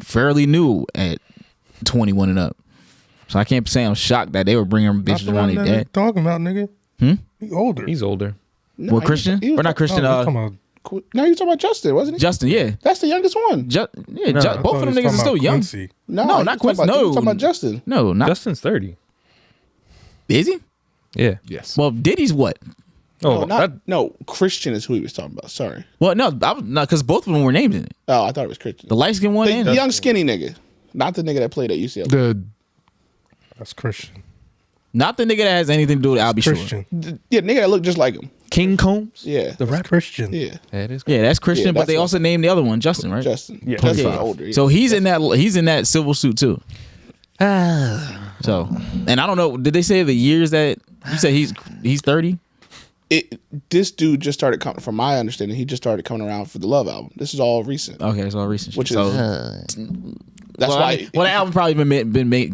fairly new at 21 and up. So I can't say I'm shocked that they were bringing bitches around their dad. Talking about nigga. He older. He's older. no, Well, Christian? Or not Christian? Oh, talking about, No, you talking about Justin, wasn't he? Justin, yeah. That's the youngest one. Both I of them thought he was niggas are talking still about young. Quincy. No, No, you not talking Quincy. about- you No. talking about Justin. No, not. Justin's 30. Is he? Yeah. Yes. Well, Diddy's what? Oh, No, Christian is who he was talking about. Sorry. Well, no, I was not, because both of them were named in it. Oh, I thought it was Christian. The light skinned one The and young skinny nigga, not the nigga that played at UCLA. That's Christian. not the nigga that has anything to do with Albie Shore. Christian. Yeah, nigga that looked just like him. King Combs. Yeah, The rapper. Christian. yeah, That is. Yeah, that's Christian, Yeah, but that's they what- also named the other one Justin, right? Justin. Yeah. Justin's Yeah. older. Yeah. So he's in that civil suit too. So, and I don't know. Did they say the years that you said he's 30? This dude just started coming. From my understanding, he just started coming around for the Love album. This is all recent. Okay, it's all recent. Which shit. is- So, That's why the album probably been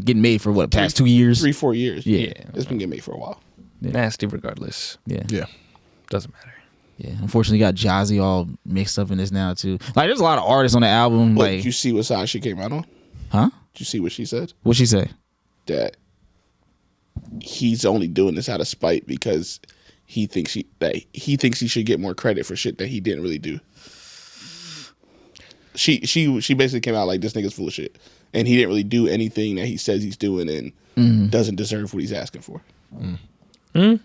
getting made for what, past 2 years? 3-4 years. Yeah. It's been getting made for a while. Nasty regardless. Yeah. Yeah. Doesn't matter. Yeah. Unfortunately, got Jazzy all mixed up in this now too. Like, there's a lot of artists on the album. But Like, did you see what side she came out on? huh? Did you see what she said? What'd she say? That he's only doing this out of spite because he thinks he should get more credit for shit that he didn't really do. She basically came out like, this nigga's full of shit, and he didn't really do anything that he says he's doing, and doesn't deserve what he's asking for. Okay.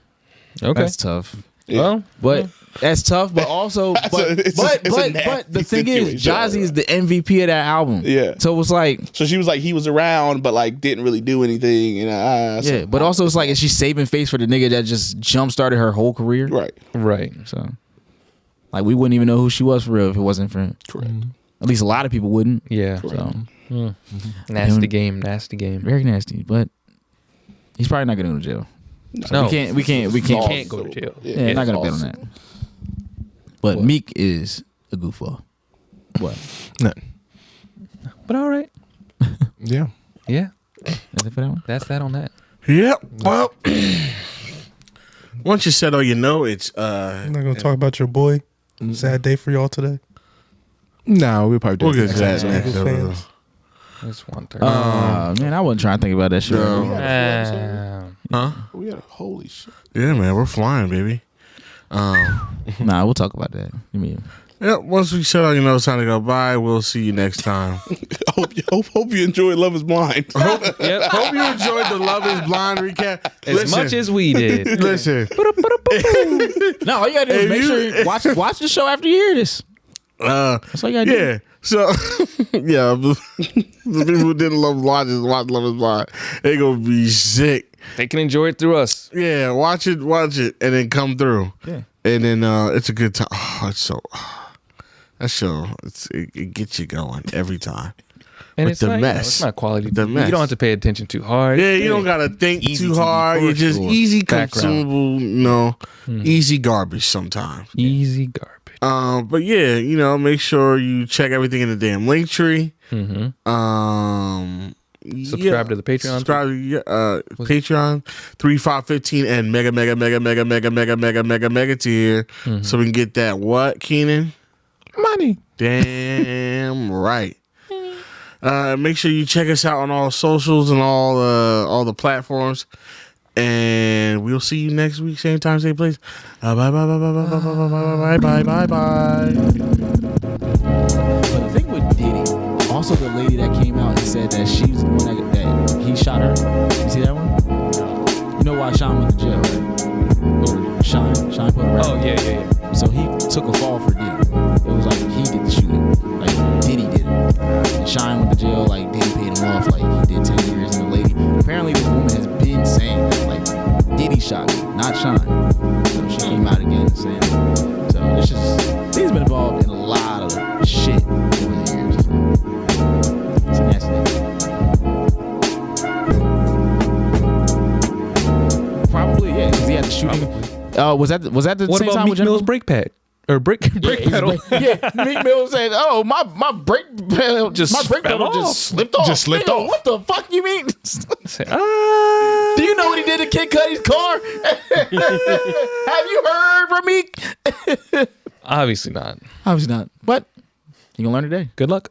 That's tough. Well, But that's tough. But also, but it's a nasty the thing is, situation. Jazzy is the MVP of that album. Yeah. So it's like, So she was like, he was around, but like didn't really do anything, and yeah. But also, it's like, is she saving face for the nigga that just jump started her whole career? right, right. So, like, we wouldn't even know who she was for real if it wasn't for him. correct. At least a lot of people wouldn't. Yeah. So Nasty game. Nasty game. very nasty. But he's probably not gonna go to jail. No. We can't. Can't go to jail. Yeah, not gonna bet on that. But Meek is a goofball. What? Nothing. But all right. Yeah. Yeah. Is it for that one? That's that on that. Yep. Well, once you said all you know, it's I'm not gonna talk about your boy. Sad day for y'all today. No, we'll probably do we'll it. get to that Eagles next. fans. It's 1:30. Man, I wasn't trying to think about that shit. No. Huh? We had a holy shit. Yeah, man, we're flying, baby. Nah, we'll talk about that. You mean? Yeah, once we said all you know, it's time to go. Bye. We'll see you next time. hope you enjoyed Love Is Blind. Yep. Hope you enjoyed the Love Is Blind recap. As much as we did. Listen, No, all you gotta do is If make you- sure you watch the show after you hear this. That's all you gotta do. yeah. So, yeah, the people who didn't love watch Love Is Blind. They gonna be sick. They can enjoy it through us. Yeah, watch it, and then come through. Yeah. And then it's a good time. Oh, it's so that show. It gets you going every time. And With it's the not, mess. it's not quality. With the TV. mess. You don't have to pay attention too hard. Yeah, you don't gotta think Easy too TV, hard. for You're just sure. easy Background. consumable. Easy garbage sometimes. Easy garbage. But yeah, make sure you check everything in the damn link tree. Mm-hmm. Subscribe to the Patreon. Subscribe to Patreon 3, 5, 15 and mega tier, so we can get that what, Keenan? Money. Damn right. Make sure you check us out on all socials and all the platforms. And we'll see you next week, same time, same place. Bye bye bye bye bye bye bye bye bye bye. But the thing with Diddy, also the lady that came out and said that she's the one that he shot her. You see that one? You know why Sean went to jail, right? Or Sean put her out. Oh, yeah. So he took a fall for Diddy. It was like he did the shooting. Like Diddy did it. And Sean went to jail, like Diddy paid him off, like he did 10 years. And the lady, apparently this woman has been saying that, like, Diddy shot me, not Sean. So she came out again and saying that. So it's just, Diddy's been involved in a lot of shit over the years. So it's a nasty thing. Probably, yeah, because he had the shooting. Was that the What same about time Meek with Jennifer? Mill's brake pad? or brake pedal. Meek Mill said, "Oh, my brake pedal Just my brake fell pedal off. just slipped off. Just slipped Nigga, off. What the fuck you mean? Say, Do you know what he did to Kid Cudi's car? Have you heard from Meek? Obviously not. Obviously not. But you gonna learn today. Good luck.